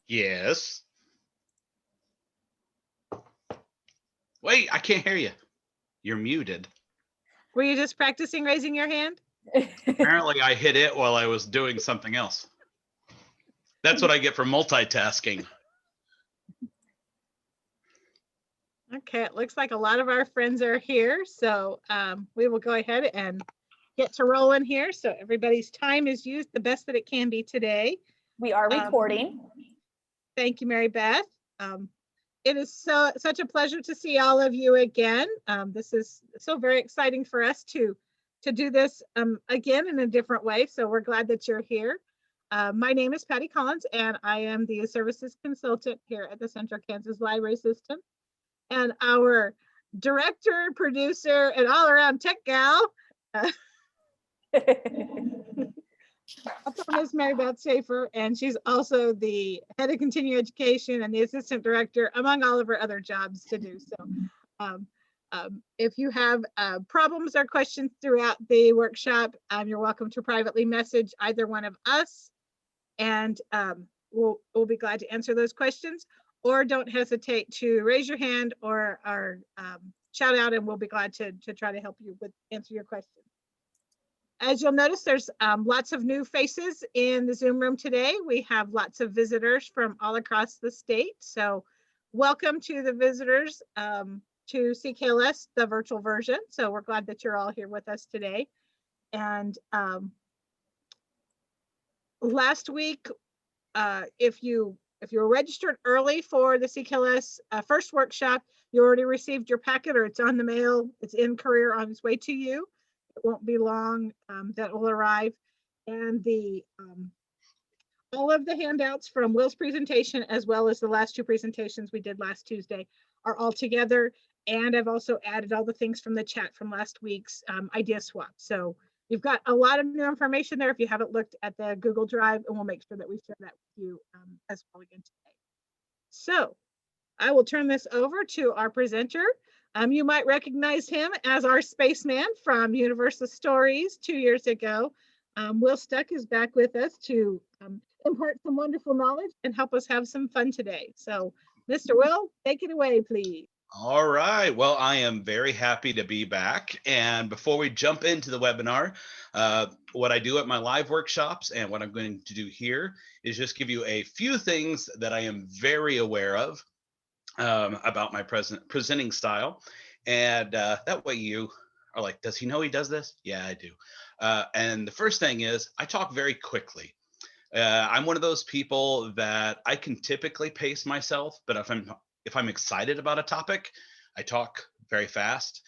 Yes. Wait, I can't hear you. You're muted. Were you just practicing raising your hand? Apparently, I hit it while I was doing something else. That's what I get for multitasking. Okay, it looks like a lot of our friends are here, so we will go ahead and get to rolling here. So everybody's time is used the best that it can be today. We are recording. Thank you, Mary Beth. It is such a pleasure to see all of you again. This is so very exciting for us to do this again in a different way. So we're glad that you're here. My name is Patty Collins, and I am the services consultant here at the Central Kansas Library System. And our director, producer, and all-around tech gal, Ms. Mary Beth Schaefer, and she's also the head of continuing education and the assistant director, among all of her other jobs to do. So if you have problems or questions throughout the workshop, you're welcome to privately message either one of us, and we'll be glad to answer those questions. Or don't hesitate to raise your hand or shout out, and we'll be glad to try to help you with answer your question. As you'll notice, there's lots of new faces in the Zoom room today. We have lots of visitors from all across the state. So welcome to the visitors to CKLS, the virtual version. So we're glad that you're all here with us today. And last week, if you were registered early for the CKLS first workshop, you already received your packet, or it's on the mail, it's in courier on its way to you. It won't be long that will arrive. And the all of the handouts from Will's presentation, as well as the last two presentations we did last Tuesday, are all together. And I've also added all the things from the chat from last week's idea swap. So you've got a lot of new information there if you haven't looked at the Google Drive, and we'll make sure that we share that with you as well again today. So I will turn this over to our presenter. You might recognize him as our spaceman from Universal Stories 2 years ago. Will Stuck is back with us to impart some wonderful knowledge and help us have some fun today. So Mr. Will, take it away, please. All right. Well, I am very happy to be back. And before we jump into the webinar, what I do at my live workshops and what I'm going to do here is just give you a few things that I am very aware of about my presenting style. And that way you are like, does he know he does this? Yeah, I do. And the first thing is I talk very quickly. I'm one of those people that I can typically pace myself, but if I'm excited about a topic, I talk very fast.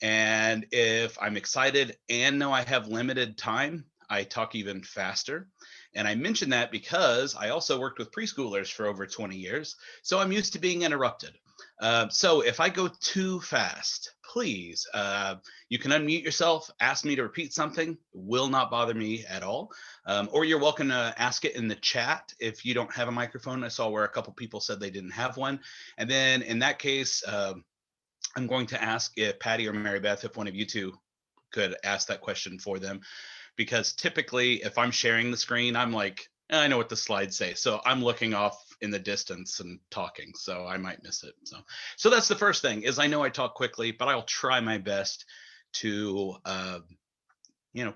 And if I'm excited and know I have limited time, I talk even faster. And I mention that because I also worked with preschoolers for over 20 years. So I'm used to being interrupted. So if I go too fast, please, you can unmute yourself, ask me to repeat something. It will not bother me at all. Or you're welcome to ask it in the chat if you don't have a microphone. I saw where a couple people said they didn't have one. And then in that case, I'm going to ask if Patty or Mary Beth, if one of you two could ask that question for them. Because typically if I'm sharing the screen, I'm like, I know what the slides say. So I'm looking off in the distance and talking, so I might miss it. So that's the first thing is I know I talk quickly, but I'll try my best to,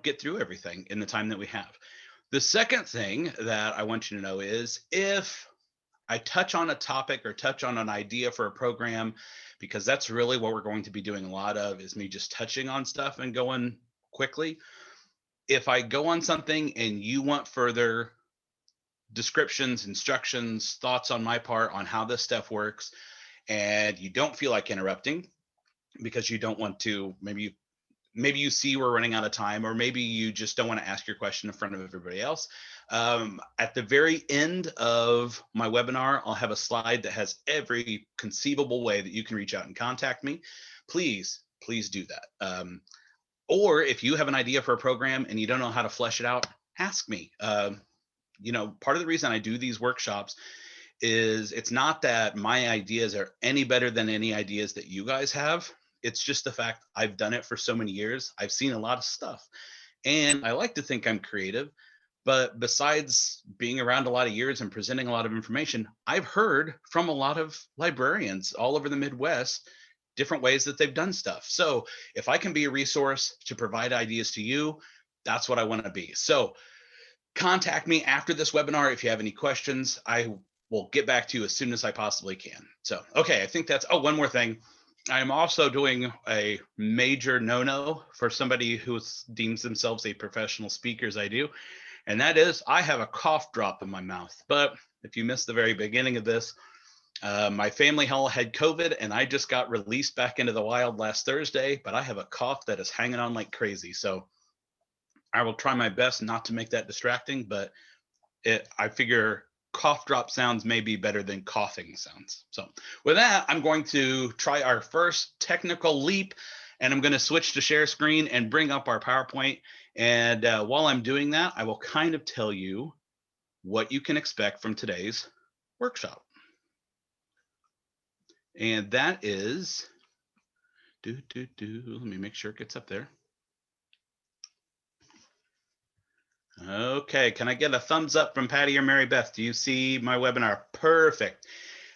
get through everything in the time that we have. The second thing that I want you to know is if I touch on a topic or touch on an idea for a program, because that's really what we're going to be doing a lot of is me just touching on stuff and going quickly. If I go on something and you want further descriptions, instructions, thoughts on my part on how this stuff works, and you don't feel like interrupting because you don't want to, maybe you see we're running out of time, or maybe you just don't want to ask your question in front of everybody else. At the very end of my webinar, I'll have a slide that has every conceivable way that you can reach out and contact me. Please do that. Or if you have an idea for a program and you don't know how to flesh it out, ask me. Part of the reason I do these workshops is it's not that my ideas are any better than any ideas that you guys have. It's just the fact I've done it for so many years. I've seen a lot of stuff and I like to think I'm creative, But besides being around a lot of years and presenting a lot of information, I've heard from a lot of librarians all over the Midwest different ways that they've done stuff. So if I can be a resource to provide ideas to you, that's what I want to be. So contact me after this webinar if you have any questions. I will get back to you as soon as I possibly can. So, okay, I think that's, oh, one more thing. I'm also doing a major no-no for somebody who deems themselves a professional speaker, as I do, and that is I have a cough drop in my mouth. But if you missed the very beginning of this, my family all had COVID, and I just got released back into the wild last Thursday, but I have a cough that is hanging on like crazy. So I will try my best not to make that distracting, but I figure cough drop sounds may be better than coughing sounds. So with that, I'm going to try our first technical leap, and I'm going to switch to share screen and bring up our PowerPoint. And while I'm doing that, I will kind of tell you what you can expect from today's workshop. And that is, let me make sure it gets up there. Okay, can I get a thumbs up from Patty or Mary Beth? Do you see my webinar? Perfect.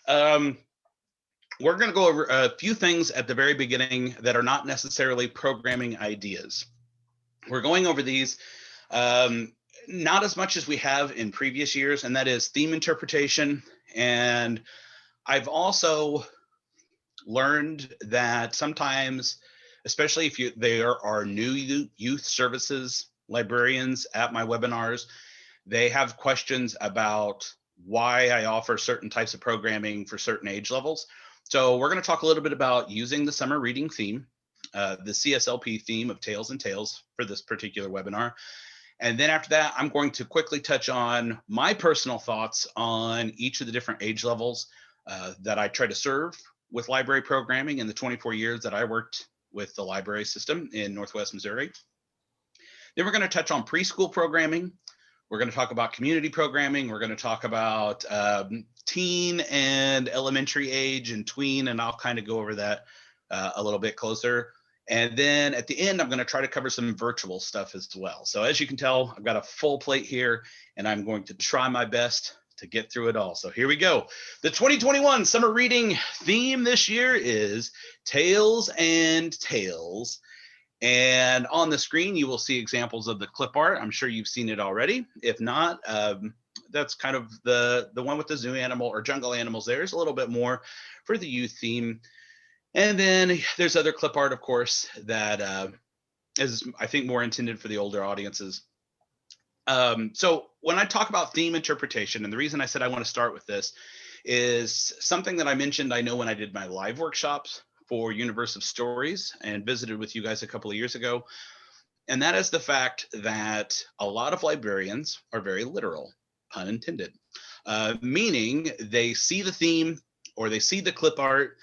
We're going to go over a few things at the very beginning that are not necessarily programming ideas. We're going over these not as much as we have in previous years, and that is theme interpretation. And I've also learned that sometimes, especially if there are new youth services librarians at my webinars, they have questions about why I offer certain types of programming for certain age levels. So we're going to talk a little bit about using the summer reading theme, the CSLP theme of Tales and Tales for this particular webinar. And then after that, I'm going to quickly touch on my personal thoughts on each of the different age levels that I try to serve with library programming in the 24 years that I worked with the library system in Northwest Missouri. Then we're going to touch on preschool programming. We're going to talk about community programming. We're going to talk about teen and elementary age and tween, and I'll kind of go over that a little bit closer. And then at the end, I'm going to try to cover some virtual stuff as well. So as you can tell, I've got a full plate here, and I'm going to try my best to get through it all. So here we go. The 2021 summer reading theme this year is Tales and Tales. And on the screen, you will see examples of the clip art. I'm sure you've seen it already. If not, that's kind of the one with the zoo animal or jungle animals. There's a little bit more for the youth theme. And then there's other clip art, of course, that is, I think, more intended for the older audiences. So when I talk about theme interpretation, and the reason I said I want to start with this is something that I mentioned, I know when I did my live workshops for Universe of Stories and visited with you guys a couple of years ago. And that is the fact that a lot of librarians are very literal, pun intended, meaning they see the theme or they see the clip art.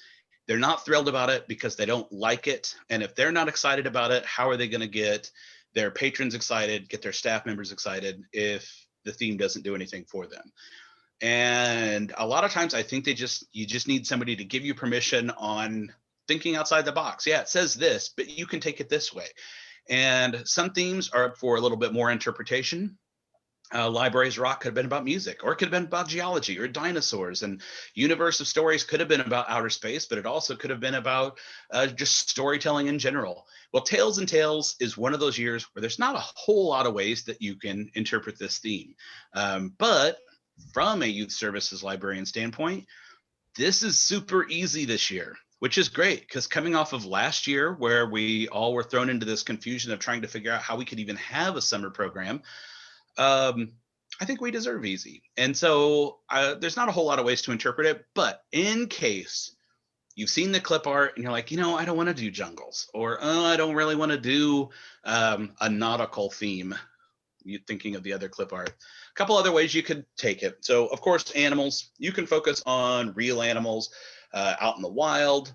They're not thrilled about it because they don't like it. And if they're not excited about it, how are they going to get their patrons excited, get their staff members excited if the theme doesn't do anything for them? And a lot of times I think you just need somebody to give you permission on thinking outside the box. Yeah, it says this, but you can take it this way. And some themes are up for a little bit more interpretation. Libraries Rock could have been about music, or it could have been about geology or dinosaurs. And Universe of Stories could have been about outer space, but it also could have been about just storytelling in general. Well, Tales and Tales is one of those years where there's not a whole lot of ways that you can interpret this theme. But from a youth services librarian standpoint, this is super easy this year, which is great because coming off of last year where we all were thrown into this confusion of trying to figure out how we could even have a summer program, I think we deserve easy. And so there's not a whole lot of ways to interpret it, but in case you've seen the clip art and you're like, I don't want to do jungles, or I don't really want to do a nautical theme. You're thinking of the other clip art. A couple other ways you could take it. So of course, animals, you can focus on real animals out in the wild,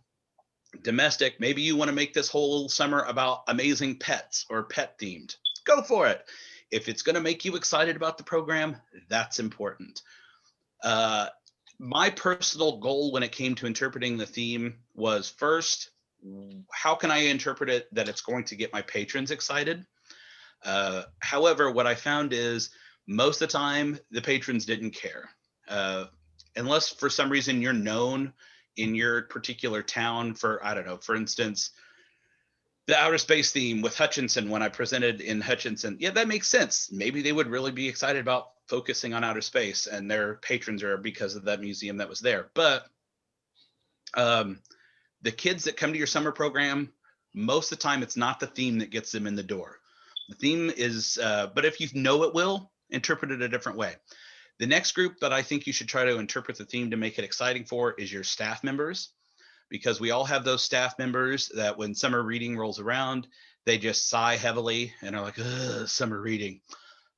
domestic. Maybe you want to make this whole summer about amazing pets or pet themed. Go for it. If it's going to make you excited about the program, that's important. My personal goal when it came to interpreting the theme was first, how can I interpret it that it's going to get my patrons excited? However, what I found is Most of the time, the patrons didn't care. Unless for some reason you're known in your particular town for, I don't know, for instance, the outer space theme with Hutchinson when I presented in Hutchinson. Yeah, that makes sense. Maybe they would really be excited about focusing on outer space and their patrons are because of that museum that was there. But the kids that come to your summer program, most of the time it's not the theme that gets them in the door. The theme is, but if you know it will, interpret it a different way. The next group that I think you should try to interpret the theme to make it exciting for is your staff members, because we all have those staff members that when summer reading rolls around, they just sigh heavily and are like, ugh, summer reading.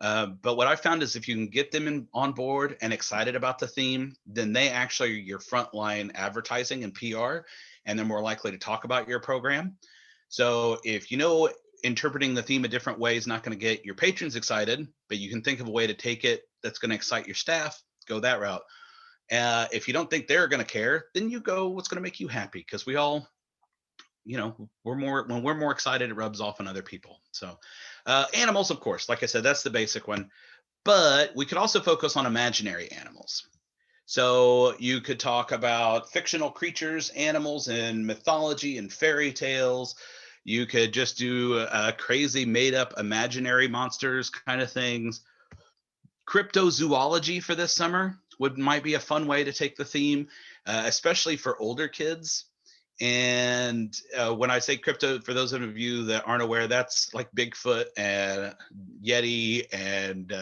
But what I found is if you can get them on board and excited about the theme, then they actually are your frontline advertising and PR, and they're more likely to talk about your program. So if you know interpreting the theme a different way is not going to get your patrons excited, but you can think of a way to take it that's going to excite your staff, go that route. If you don't think they're going to care, then you go what's going to make you happy, because we all, when we're more excited, it rubs off on other people. So animals, of course, like I said, that's the basic one, but we could also focus on imaginary animals. So you could talk about fictional creatures, animals in mythology and fairy tales. You could just do crazy made up imaginary monsters kind of things. Cryptozoology for this summer might be a fun way to take the theme, especially for older kids. And when I say crypto, for those of you that aren't aware, that's like Bigfoot and Yeti and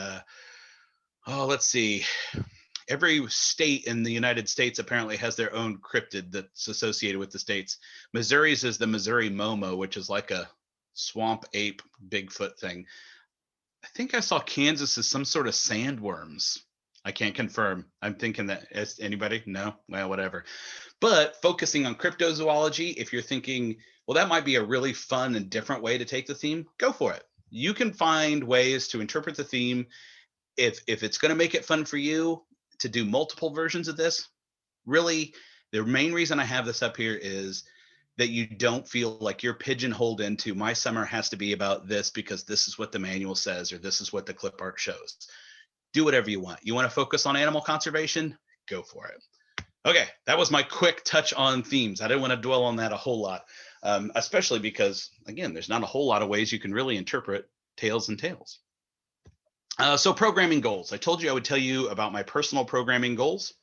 let's see. Every state in the United States apparently has their own cryptid that's associated with the states. Missouri's is the Missouri Momo, which is like a swamp ape Bigfoot thing. I think I saw Kansas as some sort of sandworms. I can't confirm. I'm thinking that. Is anybody? No? Well, whatever. But focusing on cryptozoology, if you're thinking, well, that might be a really fun and different way to take the theme, go for it. You can find ways to interpret the theme. If it's going to make it fun for you to do multiple versions of this, really, the main reason I have this up here is that you don't feel like you're pigeonholed into my summer has to be about this because this is what the manual says or this is what the clip art shows. Do whatever you want. You want to focus on animal conservation? Go for it. Okay, that was my quick touch on themes. I didn't want to dwell on that a whole lot, especially because, again, there's not a whole lot of ways you can really interpret Tales and Tales. So programming goals. I told you I would tell you about my personal programming goals.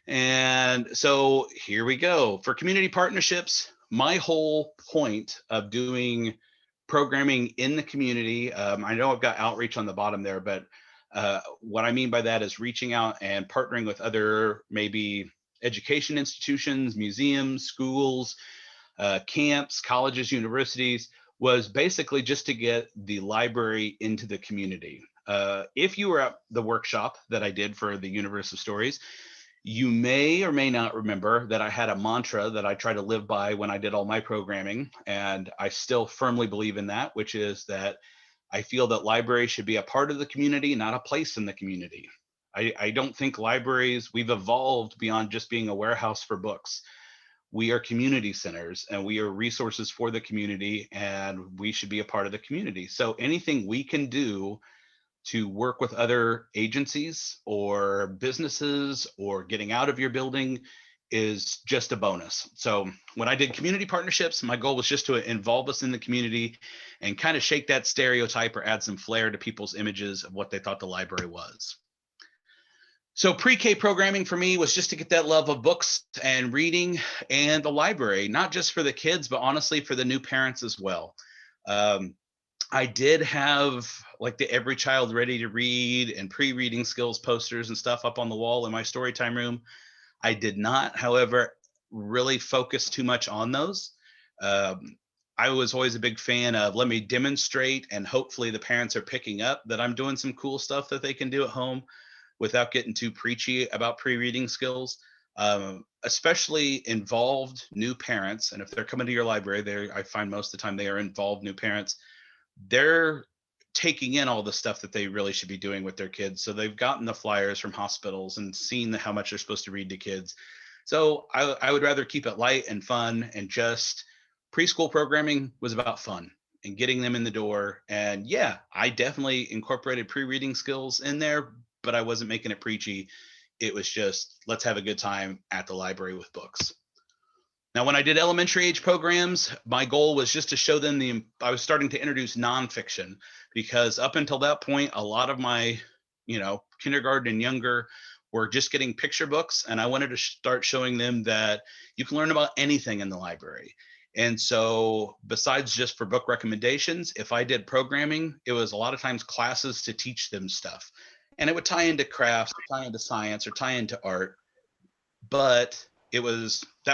And so here we go. For community partnerships, my whole point of doing programming in the community, I know I've got outreach on the bottom there, but what I mean by that is reaching out and partnering with other maybe education institutions, museums, schools, camps, colleges, universities, was basically just to get the library into the community. If you were at the workshop that I did for the Universe of Stories, you may or may not remember that I had a mantra that I try to live by when I did all my programming, and I still firmly believe in that, which is that I feel that libraries should be a part of the community, not a place in the community. I don't think libraries, we've evolved beyond just being a warehouse for books. We are community centers and we are resources for the community, and we should be a part of the community. So anything we can do to work with other agencies or businesses or getting out of your building is just a bonus. So when I did community partnerships, my goal was just to involve us in the community and kind of shake that stereotype or add some flair to people's images of what they thought the library was. So pre-K programming for me was just to get that love of books and reading and the library, not just for the kids, but honestly for the new parents as well. I did have like the Every Child Ready to Read and pre-reading skills posters and stuff up on the wall in my storytime room. I did not, however, really focus too much on those. I was always a big fan of let me demonstrate, and hopefully the parents are picking up that I'm doing some cool stuff that they can do at home without getting too preachy about pre-reading skills. Especially involved new parents, and if they're coming to your library, I find most of the time they are involved new parents. They're taking in all the stuff that they really should be doing with their kids. So they've gotten the flyers from hospitals and seen how much they're supposed to read to kids. So I would rather keep it light and fun, and just preschool programming was about fun. and getting them in the door. And yeah, I definitely incorporated pre-reading skills in there, but I wasn't making it preachy. It was just, let's have a good time at the library with books. Now, when I did elementary age programs, my goal was just to show them I was starting to introduce nonfiction, because up until that point, a lot of my, kindergarten and younger were just getting picture books. And I wanted to start showing them that you can learn about anything in the library. And so besides just for book recommendations, if I did programming, it was a lot of times classes to teach them stuff. And it would tie into crafts, or tie into science, or tie into art. But that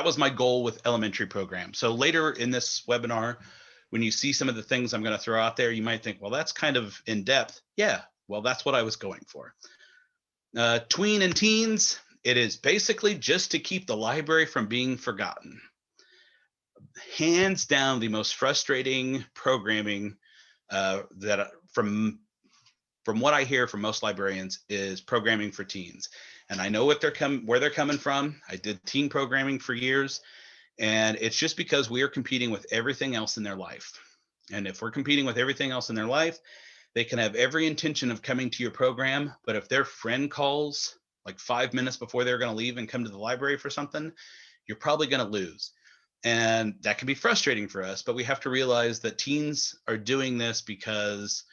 was my goal with elementary programs. So later in this webinar, when you see some of the things I'm going to throw out there, you might think, well, that's kind of in depth. Yeah, well, that's what I was going for. Tween and teens, it is basically just to keep the library from being forgotten. Hands down, the most frustrating programming that from what I hear from most librarians is programming for teens. And I know where they're coming from. I did teen programming for years, and it's just because we are competing with everything else in their life. And if we're competing with everything else in their life, they can have every intention of coming to your program, but if their friend calls like 5 minutes before they're going to leave and come to the library for something, you're probably going to lose. And that can be frustrating for us, but we have to realize that teens are doing this because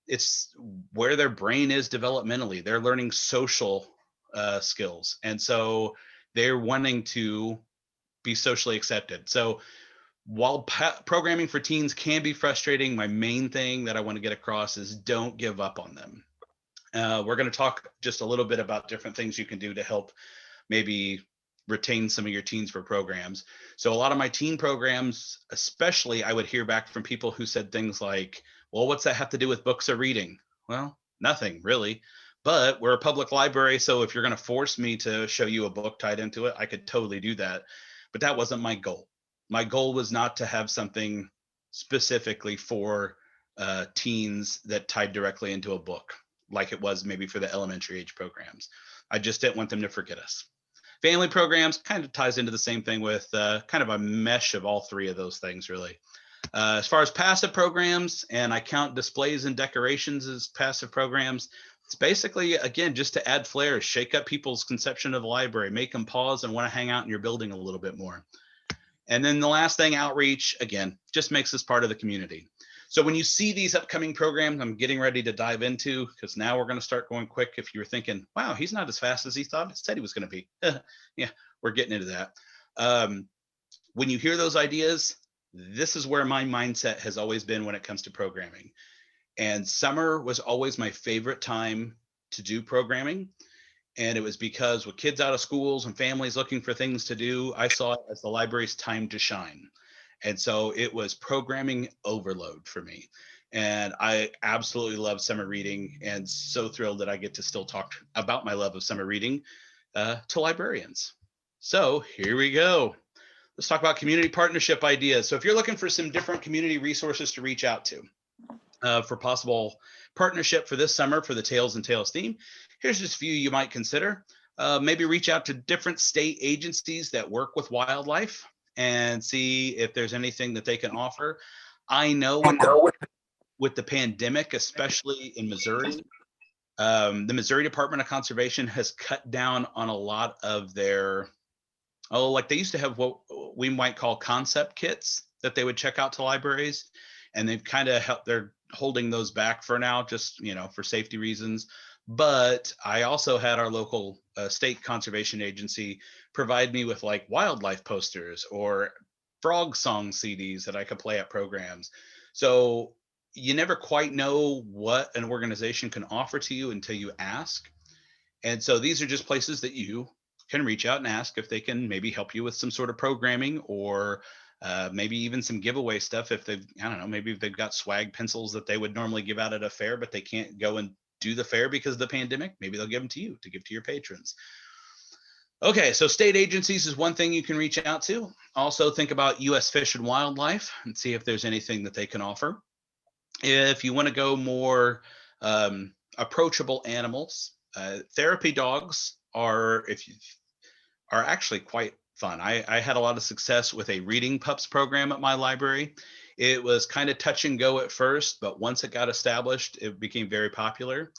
it's where their brain is developmentally. They're learning social skills. And so they're wanting to be socially accepted. So while programming for teens can be frustrating, my main thing that I want to get across is don't give up on them. We're going to talk just a little bit about different things you can do to help maybe retain some of your teens for programs. So a lot of my teen programs, especially, I would hear back from people who said things like, well, what's that have to do with books or reading? Well, nothing really, but we're a public library. So if you're going to force me to show you a book tied into it, I could totally do that. But that wasn't my goal. My goal was not to have something specifically for teens that tied directly into a book, like it was maybe for the elementary age programs. I just didn't want them to forget us. Family programs kind of ties into the same thing with kind of a mesh of all three of those things, really. As far as passive programs, and I count displays and decorations as passive programs, it's basically, again, just to add flair, shake up people's conception of the library, make them pause and want to hang out in your building a little bit more. And then the last thing, outreach, again, just makes us part of the community. So when you see these upcoming programs I'm getting ready to dive into, because now we're going to start going quick. If you're thinking, wow, he's not as fast as he said he was going to be. Yeah, we're getting into that. When you hear those ideas, this is where my mindset has always been when it comes to programming. And summer was always my favorite time to do programming. And it was because with kids out of schools and families looking for things to do, I saw it as the library's time to shine. And so it was programming overload for me. And I absolutely love summer reading, and so thrilled that I get to still talk about my love of summer reading to librarians. So here we go. Let's talk about community partnership ideas. So if you're looking for some different community resources to reach out to for possible partnership for this summer for the Tales and Tales theme, here's just a few you might consider. Maybe reach out to different state agencies that work with wildlife and see if there's anything that they can offer. I know with the pandemic, especially in Missouri, the Missouri Department of Conservation has cut down on a lot of their, like they used to have what we might call concept kits that they would check out to libraries. And they've kind of helped, they're holding those back for now, just, for safety reasons. But I also had our local state conservation agency provide me with like wildlife posters or frog song CDs that I could play at programs. So you never quite know what an organization can offer to you until you ask. And so these are just places that you can reach out and ask if they can maybe help you with some sort of programming, or maybe even some giveaway stuff. If they've, I don't know, maybe if they've got swag pencils that they would normally give out at a fair, but they can't go and do the fair because of the pandemic, maybe they'll give them to you to give to your patrons. Okay, so state agencies is one thing you can reach out to. Also think about U.S. Fish and Wildlife and see if there's anything that they can offer. If you want to go more approachable animals, therapy dogs are actually quite fun. I had a lot of success with a reading pups program at my library. It was kind of touch and go at first, but once it got established, it became very popular.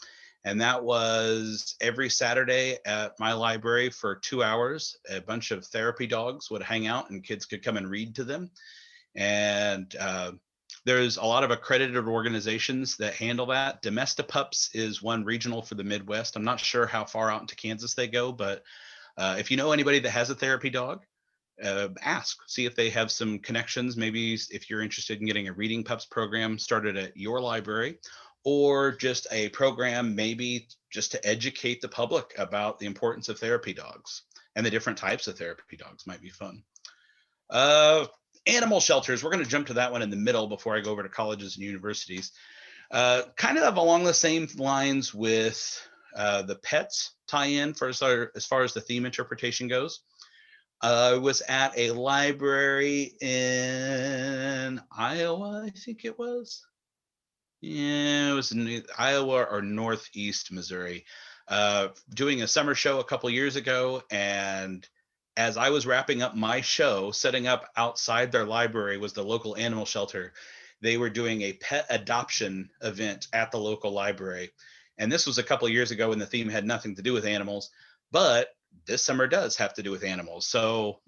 And that was every Saturday at my library for 2 hours. A bunch of therapy dogs would hang out and kids could come and read to them. And there's a lot of accredited organizations that handle that. Pups is one regional for the Midwest. I'm not sure how far out into Kansas they go, but if you know anybody that has a therapy dog, ask, see if they have some connections. Maybe if you're interested in getting a reading pups program started at your library, or just a program maybe just to educate the public about the importance of therapy dogs and the different types of therapy dogs might be fun. Animal shelters, we're going to jump to that one in the middle before I go over to colleges and universities. Kind of along the same lines with the pets tie-in for as far as the theme interpretation goes. I was at a library in Iowa, I think it was. Yeah, it was in Iowa or Northeast Missouri, doing a summer show a couple years ago. And as I was wrapping up my show, setting up outside their library was the local animal shelter. They were doing a pet adoption event at the local library. And this was a couple years ago when the theme had nothing to do with animals, but this summer does have to do with animals. So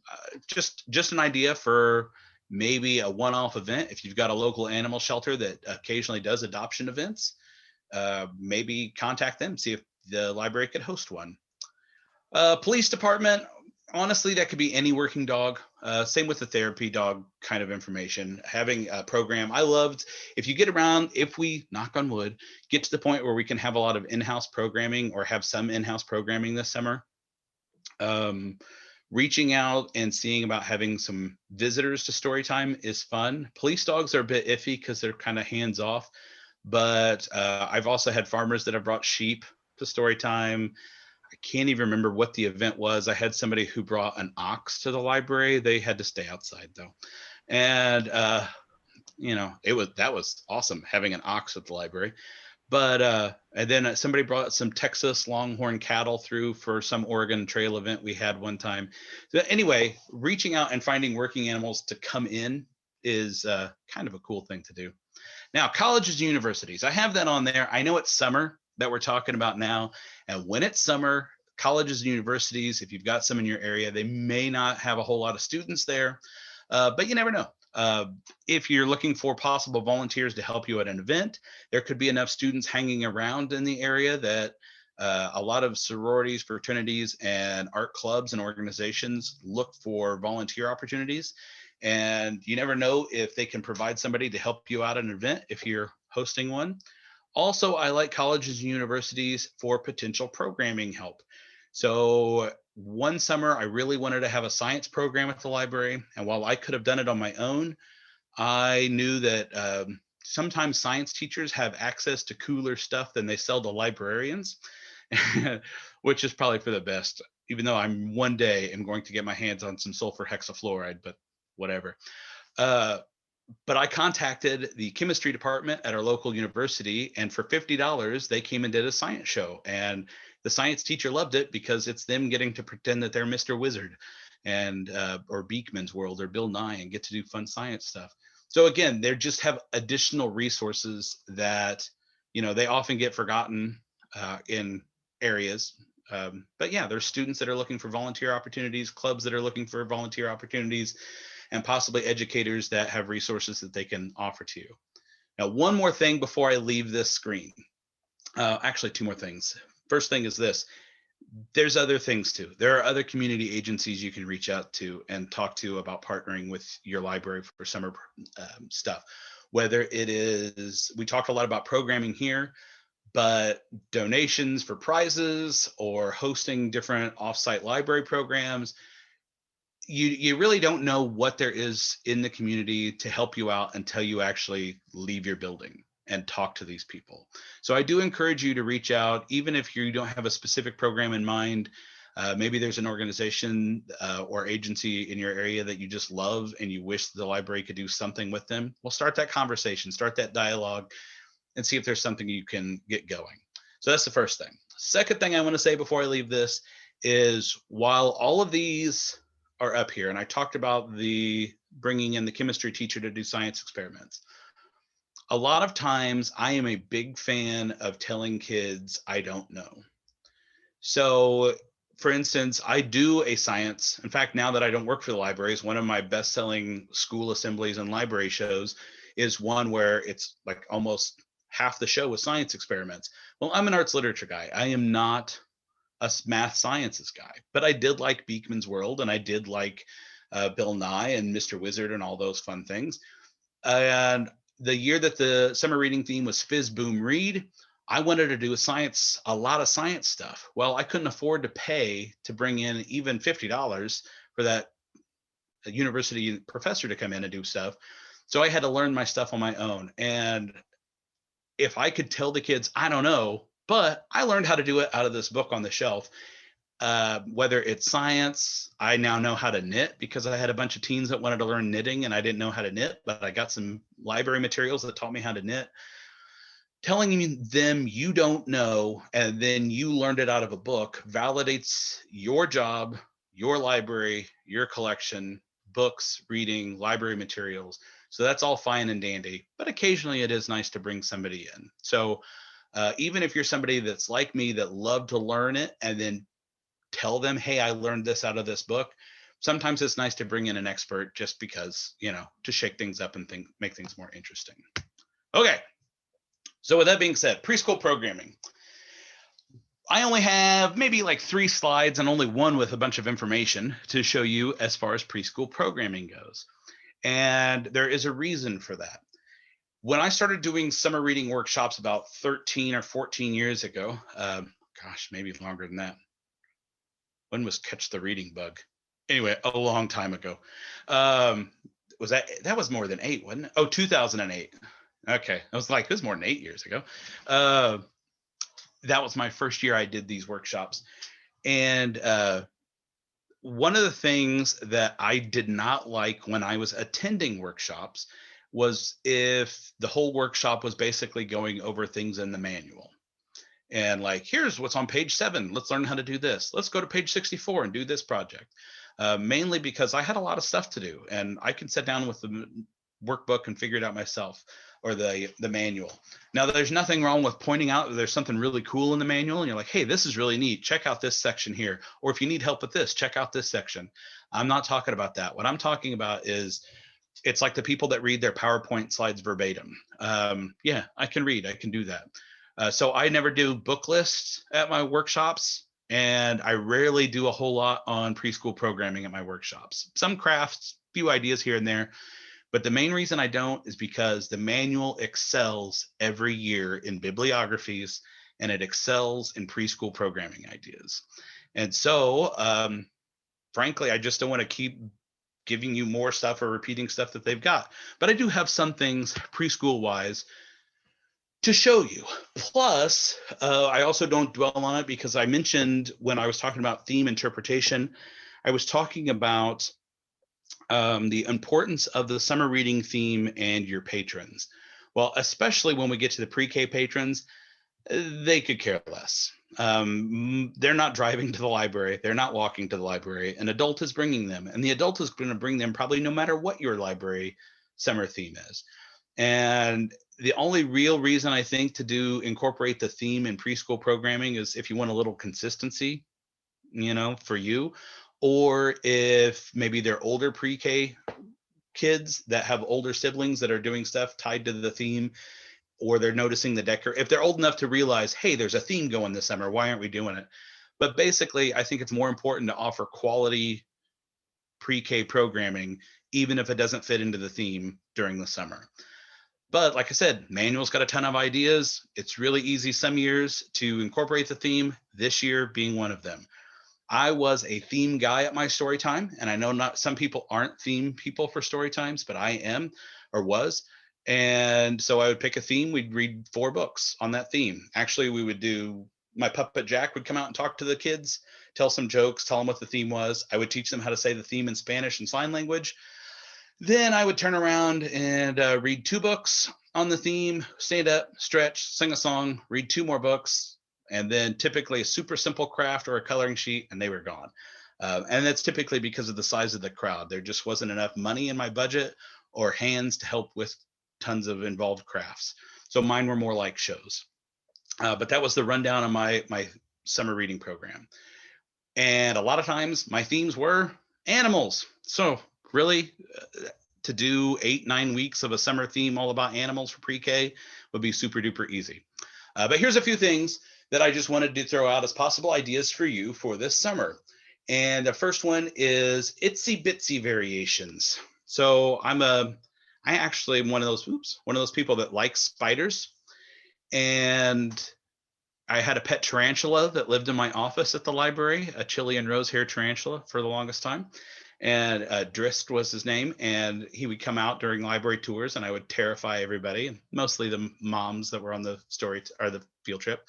just an idea for maybe a one-off event. If you've got a local animal shelter that occasionally does adoption events, maybe contact them, see if the library could host one. Police department, honestly, that could be any working dog. Same with the therapy dog kind of information. Having a program, I loved, if you get around, if we, knock on wood, get to the point where we can have a lot of in-house programming or have some in-house programming this summer, reaching out and seeing about having some visitors to Storytime is fun. Police dogs are a bit iffy because they're kind of hands off, but I've also had farmers that have brought sheep to Storytime. I can't even remember what the event was. I had somebody who brought an ox to the library. They had to stay outside though. And that was awesome having an ox at the library. But and then somebody brought some Texas Longhorn cattle through for some Oregon Trail event we had one time. So anyway, reaching out and finding working animals to come in is kind of a cool thing to do. Now, colleges and universities, I have that on there. I know it's summer that we're talking about now. And when it's summer, colleges and universities, if you've got some in your area, they may not have a whole lot of students there, but you never know. If you're looking for possible volunteers to help you at an event, there could be enough students hanging around in the area that a lot of sororities, fraternities, and art clubs and organizations look for volunteer opportunities. And you never know if they can provide somebody to help you out at an event if you're hosting one. Also, I like colleges and universities for potential programming help. So one summer, I really wanted to have a science program at the library. And while I could have done it on my own, I knew that sometimes science teachers have access to cooler stuff than they sell to librarians, which is probably for the best, even though I'm one day am going to get my hands on some sulfur hexafluoride, but whatever. But I contacted the chemistry department at our local university, and for $50, they came and did a science show. And the science teacher loved it because it's them getting to pretend that they're Mr. Wizard and or Beekman's World or Bill Nye and get to do fun science stuff. So again, they just have additional resources that, they often get forgotten in areas. But yeah, there's students that are looking for volunteer opportunities, clubs that are looking for volunteer opportunities, and possibly educators that have resources that they can offer to you. Now, one more thing before I leave this screen. Actually, two more things. First thing is this. There's other things too. There are other community agencies you can reach out to and talk to about partnering with your library for summer stuff. Whether it is, we talked a lot about programming here, but donations for prizes or hosting different offsite library programs, you really don't know what there is in the community to help you out until you actually leave your building and talk to these people. So I do encourage you to reach out, even if you don't have a specific program in mind. Maybe there's an organization or agency in your area that you just love and you wish the library could do something with them. Well, start that conversation, start that dialogue, and see if there's something you can get going. So that's the first thing. Second thing I want to say before I leave this is, while all of these are up here, and I talked about the bringing in the chemistry teacher to do science experiments. A lot of times I am a big fan of telling kids I don't know. So, for instance, I do a science. In fact, now that I don't work for the libraries, one of my best-selling school assemblies and library shows is one where it's like almost half the show was science experiments. Well, I'm an arts literature guy. I am not a math sciences guy, but I did like Beekman's World, and I did like Bill Nye and Mr. Wizard and all those fun things. And the year that the summer reading theme was Fizz Boom Read, I wanted to do a lot of science stuff. Well, I couldn't afford to pay to bring in even $50 for that university professor to come in and do stuff. So I had to learn my stuff on my own. And if I could tell the kids, I don't know, but I learned how to do it out of this book on the shelf. Whether it's science, I now know how to knit because I had a bunch of teens that wanted to learn knitting and I didn't know how to knit, but I got some library materials that taught me how to knit. Telling them you don't know and then you learned it out of a book validates your job, your library, your collection, books, reading, library materials. So that's all fine and dandy, but occasionally it is nice to bring somebody in. So even if you're somebody that's like me that loved to learn it and then tell them, hey, I learned this out of this book, sometimes it's nice to bring in an expert just because, to shake things up and make things more interesting. Okay. So with that being said, preschool programming. I only have maybe like 3 slides and only one with a bunch of information to show you as far as preschool programming goes. And there is a reason for that. When I started doing summer reading workshops about 13 or 14 years ago, maybe longer than that. When was Catch the Reading Bug? Anyway, a long time ago. That was more than 8, wasn't it? Oh, 2008. Okay. I was like, this is more than 8 years ago. That was my first year I did these workshops. And one of the things that I did not like when I was attending workshops was if the whole workshop was basically going over things in the manual. And like, here's what's on page 7. Let's learn how to do this. Let's go to page 64 and do this project. Mainly because I had a lot of stuff to do and I can sit down with the workbook and figure it out myself, or the manual. Now, there's nothing wrong with pointing out that there's something really cool in the manual and you're like, hey, this is really neat. Check out this section here. Or if you need help with this, check out this section. I'm not talking about that. What I'm talking about is it's like the people that read their PowerPoint slides verbatim. Yeah, I can read. I can do that. So I never do book lists at my workshops, and I rarely do a whole lot on preschool programming at my workshops. Some crafts, few ideas here and there, but the main reason I don't is because the manual excels every year in bibliographies, and it excels in preschool programming ideas. And so, frankly, I just don't want to keep giving you more stuff or repeating stuff that they've got. But I do have some things preschool-wise to show you. Plus, I also don't dwell on it because I mentioned when I was talking about theme interpretation, I was talking about the importance of the summer reading theme and your patrons. Well, especially when we get to the pre-K patrons, they could care less. They're not driving to the library. They're not walking to the library. An adult is bringing them, and the adult is going to bring them probably no matter what your library summer theme is. And the only real reason I think to incorporate the theme in preschool programming is if you want a little consistency, for you, or if maybe they're older pre-K kids that have older siblings that are doing stuff tied to the theme, or they're noticing if they're old enough to realize, hey, there's a theme going this summer, why aren't we doing it? But basically, I think it's more important to offer quality pre-K programming, even if it doesn't fit into the theme during the summer. But like I said, manual's got a ton of ideas. It's really easy some years to incorporate the theme, this year being one of them. I was a theme guy at my story time, and I know not some people aren't theme people for story times, but I am, or was. And so I would pick a theme. We'd read 4 books on that theme. Actually, we would do, my puppet Jack would come out and talk to the kids, tell some jokes, tell them what the theme was. I would teach them how to say the theme in Spanish and sign language. Then I would turn around and read 2 books on the theme, stand up, stretch, sing a song, read 2 more books, and then typically a super simple craft or a coloring sheet, and they were gone. And that's typically because of the size of the crowd. There just wasn't enough money in my budget or hands to help with tons of involved crafts. So mine were more like shows. But that was the rundown on my summer reading program. And a lot of times my themes were animals. So really, to do 8-9 weeks of a summer theme all about animals for pre-K would be super duper easy. But here's a few things that I just wanted to throw out as possible ideas for you for this summer. And the first one is itsy bitsy variations. So I actually am one of those people that likes spiders. And I had a pet tarantula that lived in my office at the library, a Chilean rose hair tarantula for the longest time. And Drist was his name. And he would come out during library tours and I would terrify everybody, and mostly the moms that were on the the field trip.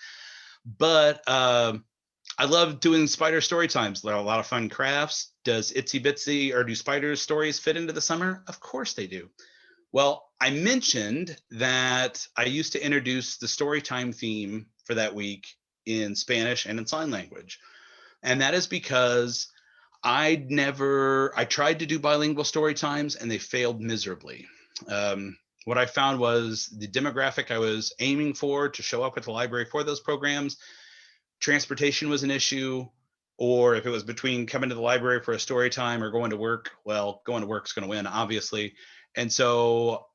But I love doing spider story times. There are a lot of fun crafts. Does itsy bitsy or do spider stories fit into the summer? Of course they do. Well, I mentioned that I used to introduce the story time theme for that week in Spanish and in sign language. And that is because I tried to do bilingual story times and they failed miserably. What I found was the demographic I was aiming for to show up at the library for those programs, transportation was an issue, or if it was between coming to the library for a story time or going to work, well, going to work is going to win, obviously. And so,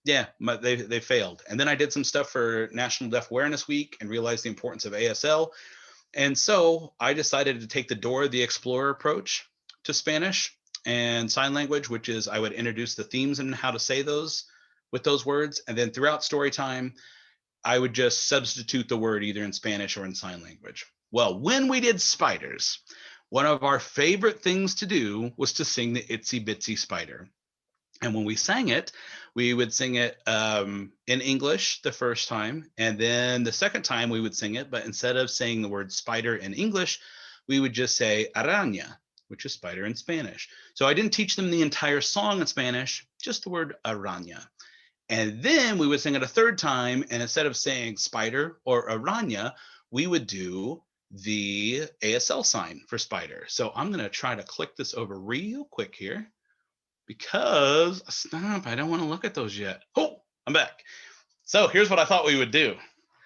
they failed. And then I did some stuff for National Deaf Awareness Week and realized the importance of ASL. And so I decided to take the Dora the Explorer approach to Spanish and sign language, which is I would introduce the themes and how to say those with those words. And then throughout story time, I would just substitute the word either in Spanish or in sign language. Well, when we did spiders, one of our favorite things to do was to sing the Itsy Bitsy Spider. And when we sang it, we would sing it in English the first time. And then the second time we would sing it, but instead of saying the word spider in English, we would just say araña, which is spider in Spanish. So I didn't teach them the entire song in Spanish, just the word araña. And then we would sing it a third time. And instead of saying spider or araña, we would do the ASL sign for spider. So I'm going to try to click this over real quick here because stop, I don't want to look at those yet. Oh, I'm back. So here's what I thought we would do.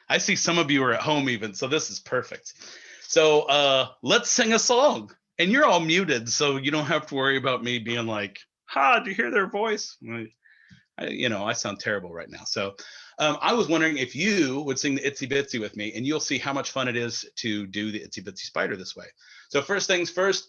I see some of you are at home even, so this is perfect. So let's sing a song. And you're all muted, so you don't have to worry about me being like, ha, did you hear their voice? I sound terrible right now. So I was wondering if you would sing the Itsy Bitsy with me, and you'll see how much fun it is to do the Itsy Bitsy Spider this way. So first things first,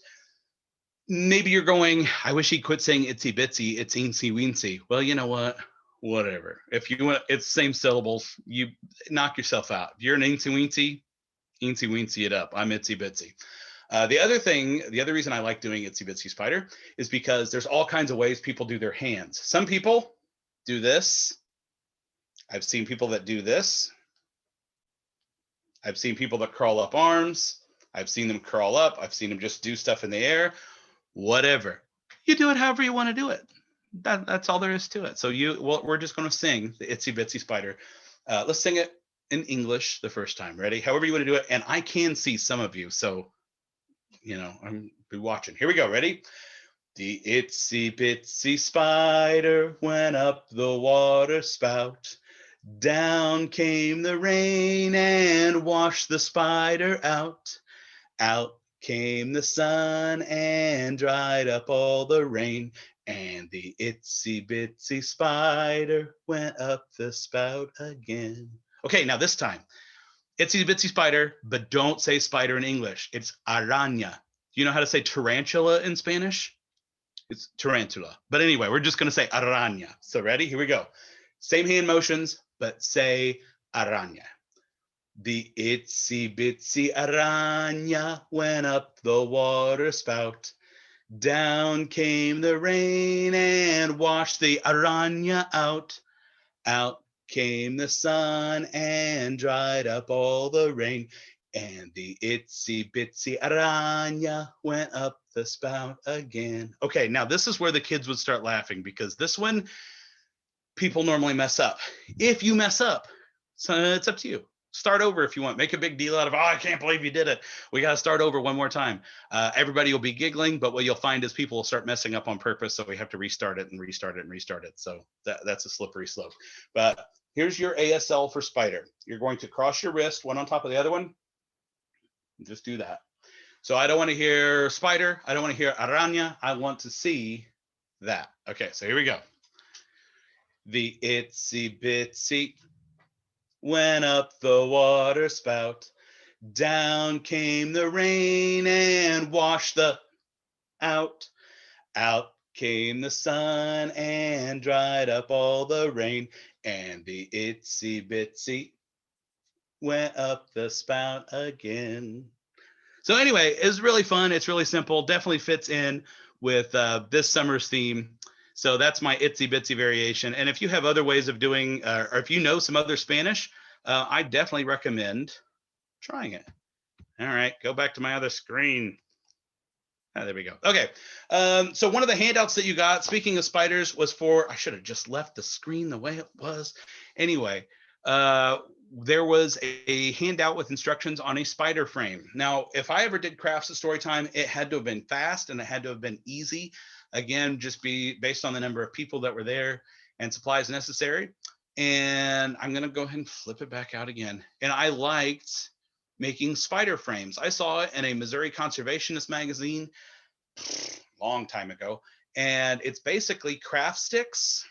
maybe you're going, I wish he quit saying Itsy Bitsy, it's eensy weensy. Well, you know what? Whatever. If you want, it's same syllables, you knock yourself out. If you're an eensy weensy it up. I'm Itsy Bitsy. The other reason I like doing Itsy Bitsy Spider is because there's all kinds of ways people do their hands. Some people do this. I've seen people that do this. I've seen people that crawl up arms. I've seen them crawl up. I've seen them just do stuff in the air. Whatever. You do it however you want to do it. That's all there is to it. So we're just going to sing the Itsy Bitsy Spider. Let's sing it in English the first time. Ready? However you want to do it. And I can see some of you, so I'm be watching. Here we go. Ready? The itsy bitsy spider went up the water spout. Down came the rain and washed the spider out. Out came the sun and dried up all the rain. And the itsy bitsy spider went up the spout again. Okay, now this time, itsy bitsy spider, but don't say spider in English. It's araña. Do you know how to say tarantula in Spanish? It's tarantula. But anyway, we're just going to say araña. So ready? Here we go. Same hand motions, but say araña. The itsy bitsy araña went up the water spout. Down came the rain and washed the araña out. Out came the sun and dried up all the rain. And the itsy bitsy araña went up the spout again. Okay, now this is where the kids would start laughing because this one, people normally mess up. If you mess up, so it's up to you. Start over if you want. Make a big deal out of, oh, I can't believe you did it. We got to start over one more time. Everybody will be giggling, but what you'll find is people will start messing up on purpose. So we have to restart it and restart it and restart it. So that's a slippery slope. But here's your ASL for spider. You're going to cross your wrist, one on top of the other one. Just do that. So I don't want to hear spider. I don't want to hear araña. I want to see that. Okay, so here we go. The itsy bitsy went up the water spout. Down came the rain and washed the out. Out came the sun and dried up all the rain. And the itsy bitsy went up the spout again. So anyway, it's really fun. It's really simple. Definitely fits in with this summer's theme. So that's my itsy bitsy variation. And if you have other ways of doing, or if you know some other Spanish, I definitely recommend trying it. All right, go back to my other screen. Oh, there we go. Okay, so one of the handouts that you got, speaking of spiders, was for, I should have just left the screen the way it was. Anyway, there was a handout with instructions on a spider frame. Now, if I ever did crafts at Storytime, it had to have been fast and it had to have been easy. Again, just be based on the number of people that were there and supplies necessary. And I'm going to go ahead and flip it back out again. And I liked making spider frames. I saw it in a Missouri Conservationist magazine long time ago. And it's basically craft sticks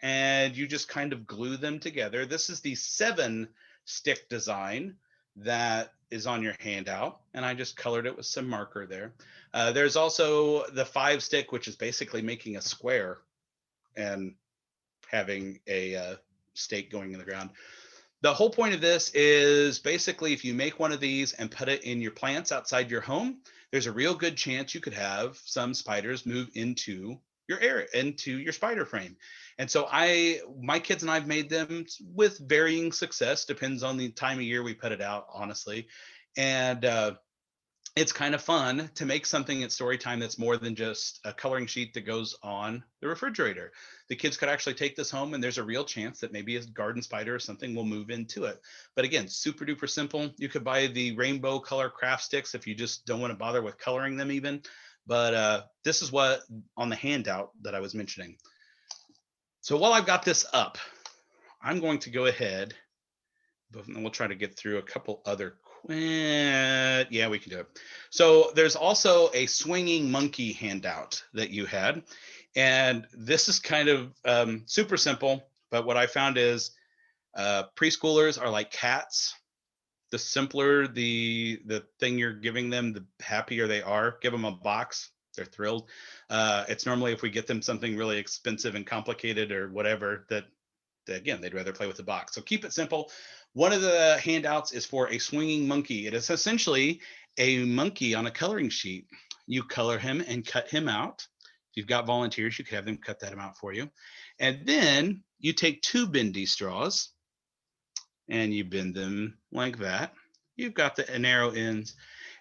and you just kind of glue them together. This is the 7-stick design that is on your handout. And I just colored it with some marker there. There's also the 5-stick, which is basically making a square and having a stake going in the ground. The whole point of this is basically if you make one of these and put it in your plants outside your home, there's a real good chance you could have some spiders move into your area, into your spider frame. And so my kids and I've made them with varying success, depends on the time of year we put it out, honestly. And it's kind of fun to make something at Storytime that's more than just a coloring sheet that goes on the refrigerator. The kids could actually take this home and there's a real chance that maybe a garden spider or something will move into it. But again, super duper simple. You could buy the rainbow color craft sticks if you just don't want to bother with coloring them even. But this is what on the handout that I was mentioning. So while I've got this up, I'm going to go ahead, but we'll try to get through a couple other yeah, we can do it. So there's also a swinging monkey handout that you had. And this is kind of super simple. But what I found is preschoolers are like cats. The simpler the thing you're giving them, the happier they are. Give them a box. They're thrilled. It's normally if we get them something really expensive and complicated or whatever that again, they'd rather play with the box. So keep it simple. One of the handouts is for a swinging monkey. It is essentially a monkey on a coloring sheet. You color him and cut him out. If you've got volunteers, you could have them cut that out for you. And then you take 2 bendy straws and you bend them like that. You've got the narrow ends.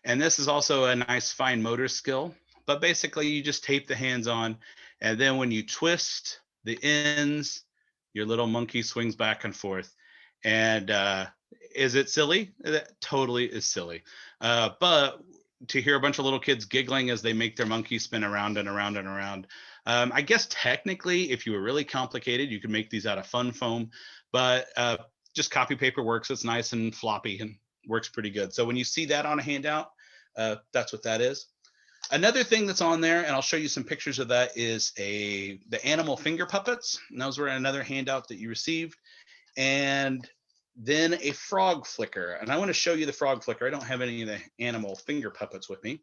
And this is also a nice fine motor skill. But basically, you just tape the hands on. And then when you twist the ends, your little monkey swings back and forth. And is it silly? That totally is silly. But to hear a bunch of little kids giggling as they make their monkey spin around and around and around. I guess technically, if you were really complicated, you could make these out of fun foam. But just copy paper works. It's nice and floppy and works pretty good. So when you see that on a handout, that's what that is. Another thing that's on there, and I'll show you some pictures of that, is the animal finger puppets. And those were another handout that you received. And then a frog flicker. And I want to show you the frog flicker. I don't have any of the animal finger puppets with me.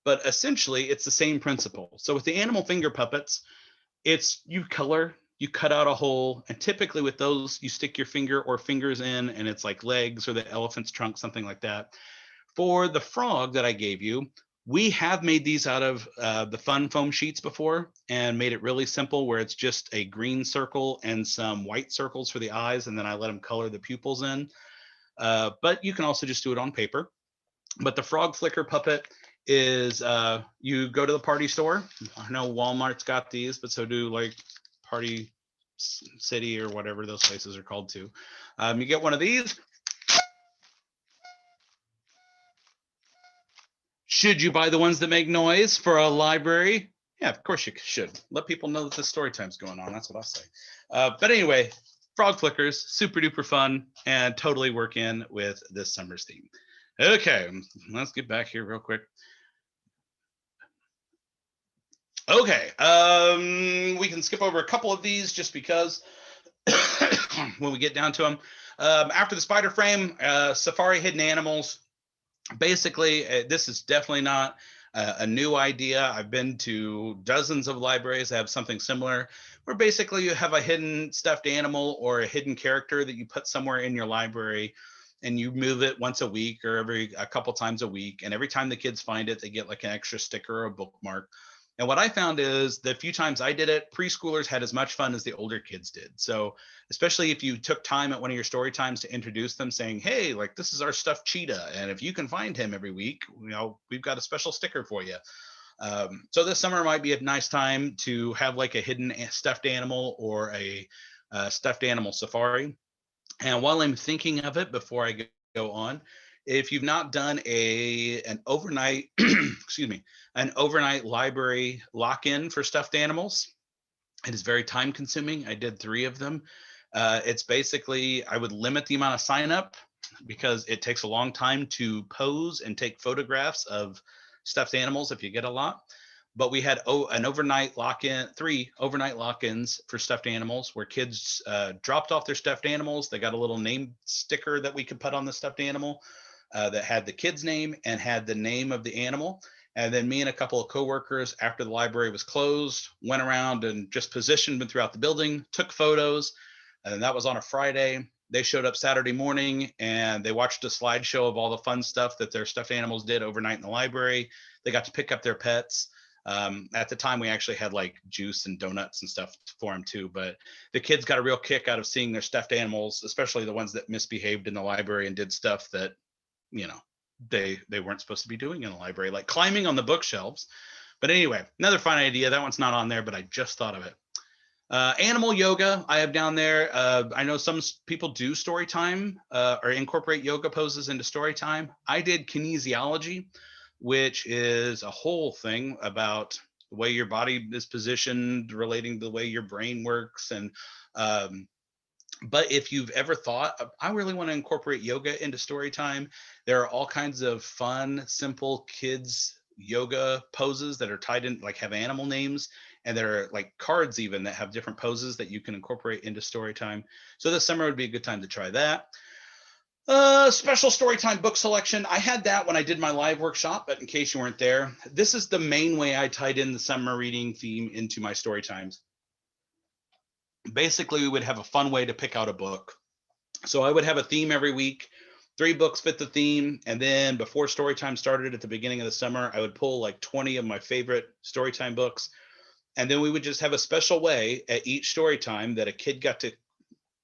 But essentially, it's the same principle. So with the animal finger puppets, it's you color, you cut out a hole. And typically with those, you stick your finger or fingers in, and it's like legs or the elephant's trunk, something like that. For the frog that I gave you, we have made these out of the fun foam sheets before and made it really simple where it's just a green circle and some white circles for the eyes. And then I let them color the pupils in. But you can also just do it on paper. But the frog flicker puppet is you go to the party store. I know Walmart's got these, but so do like Party City or whatever those places are called too. You get one of these Should you buy the ones that make noise for a library? Yeah, of course you should. Let people know that the story time's going on. That's what I'll say. But anyway, frog flickers, super duper fun and totally work in with this summer's theme. Okay, let's get back here real quick. Okay, we can skip over a couple of these just because when we get down to them. After the spider frame, safari hidden animals. Basically, this is definitely not a new idea. I've been to dozens of libraries that have something similar, where basically you have a hidden stuffed animal or a hidden character that you put somewhere in your library, and you move it once a week or every a couple times a week. And every time the kids find it, they get like an extra sticker or a bookmark. And what I found is the few times I did it, preschoolers had as much fun as the older kids did. So especially if you took time at one of your story times to introduce them saying, hey, like this is our stuffed cheetah. And if you can find him every week, we've got a special sticker for you. So this summer might be a nice time to have like a hidden stuffed animal or a stuffed animal safari. And while I'm thinking of it, before I go on, if you've not done an overnight, excuse me, an overnight library lock-in for stuffed animals, it is very time consuming. I did 3 of them. It's basically, I would limit the amount of sign up because it takes a long time to pose and take photographs of stuffed animals if you get a lot. But we had an overnight lock-in, 3 overnight lock-ins for stuffed animals where kids dropped off their stuffed animals. They got a little name sticker that we could put on the stuffed animal that had the kid's name and had the name of the animal. And then me and a couple of coworkers, after the library was closed, went around and just positioned them throughout the building, took photos. And that was on a Friday. They showed up Saturday morning and they watched a slideshow of all the fun stuff that their stuffed animals did overnight in the library. They got to pick up their pets. At the time, we actually had like juice and donuts and stuff for them too. But the kids got a real kick out of seeing their stuffed animals, especially the ones that misbehaved in the library and did stuff that, they weren't supposed to be doing in the library, like climbing on the bookshelves. But anyway, another fun idea. That one's not on there, but I just thought of it. Animal yoga, I have down there. I know some people do story time or incorporate yoga poses into story time. I did kinesiology, which is a whole thing about the way your body is positioned, relating to the way your brain works. And but if you've ever thought, I really want to incorporate yoga into story time, there are all kinds of fun, simple kids yoga poses that are tied in, like have animal names, and there are like cards even that have different poses that you can incorporate into story time. So this summer would be a good time to try that. Special storytime book selection. I had that when I did my live workshop, but in case you weren't there, this is the main way I tied in the summer reading theme into my story times. Basically, we would have a fun way to pick out a book. So I would have a theme every week. 3 books fit the theme. And then before story time started at the beginning of the summer, I would pull like 20 of my favorite story time books. And then we would just have a special way at each story time that a kid got to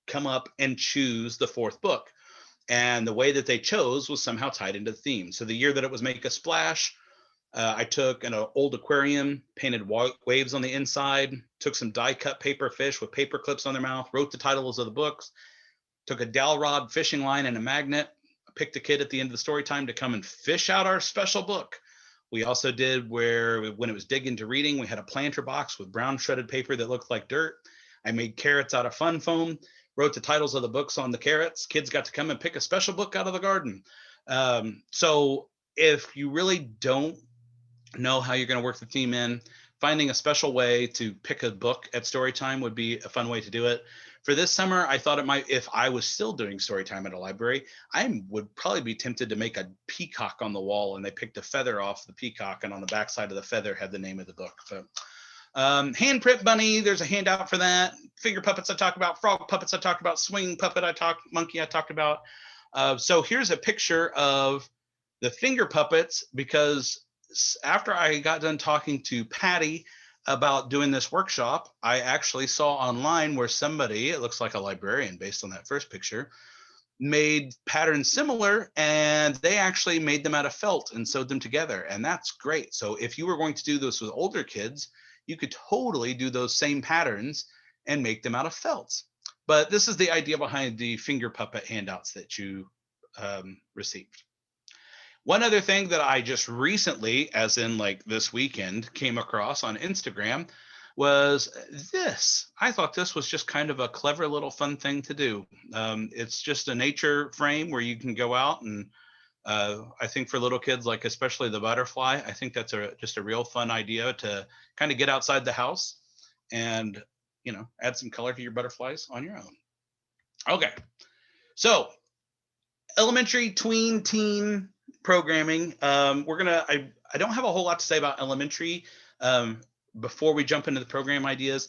come up and choose the 4th book. And the way that they chose was somehow tied into the theme. So the year that it was Make a Splash, I took an old aquarium, painted waves on the inside, took some die cut paper fish with paper clips on their mouth, wrote the titles of the books, took a dowel rod, fishing line, and a magnet, picked a kid at the end of the story time to come and fish out our special book. We also did where, when it was dig into reading, we had a planter box with brown shredded paper that looked like dirt. I made carrots out of fun foam, wrote the titles of the books on the carrots. Kids got to come and pick a special book out of the garden. So if you really don't know how you're going to work the theme in, finding a special way to pick a book at story time would be a fun way to do it. For this summer, I thought it might, if I was still doing story time at a library, I would probably be tempted to make a peacock on the wall, and they picked a feather off the peacock, and on the backside of the feather had the name of the book. So handprint bunny, there's a handout for that. Finger puppets I talked about, frog puppets I talked about, swing puppet monkey I talked about. So here's a picture of the finger puppets, because after I got done talking to Patty about doing this workshop, I actually saw online where somebody, it looks like a librarian based on that first picture, made patterns similar, and they actually made them out of felt and sewed them together. And that's great. So if you were going to do this with older kids, you could totally do those same patterns and make them out of felt. But this is the idea behind the finger puppet handouts that you received. One other thing that I just recently, as in like this weekend, came across on Instagram was this. I thought this was just kind of a clever little fun thing to do. It's just a nature frame where you can go out and I think for little kids, like especially the butterfly, I think that's just a real fun idea to kind of get outside the house and add some color to your butterflies on your own. Okay, so elementary, tween, teen programming. I don't have a whole lot to say about elementary before we jump into the program ideas,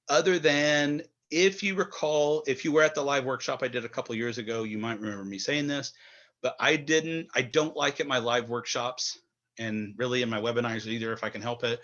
other than if you recall, if you were at the live workshop I did a couple years ago, you might remember me saying this, but I don't like at my live workshops and really in my webinars either, if I can help it,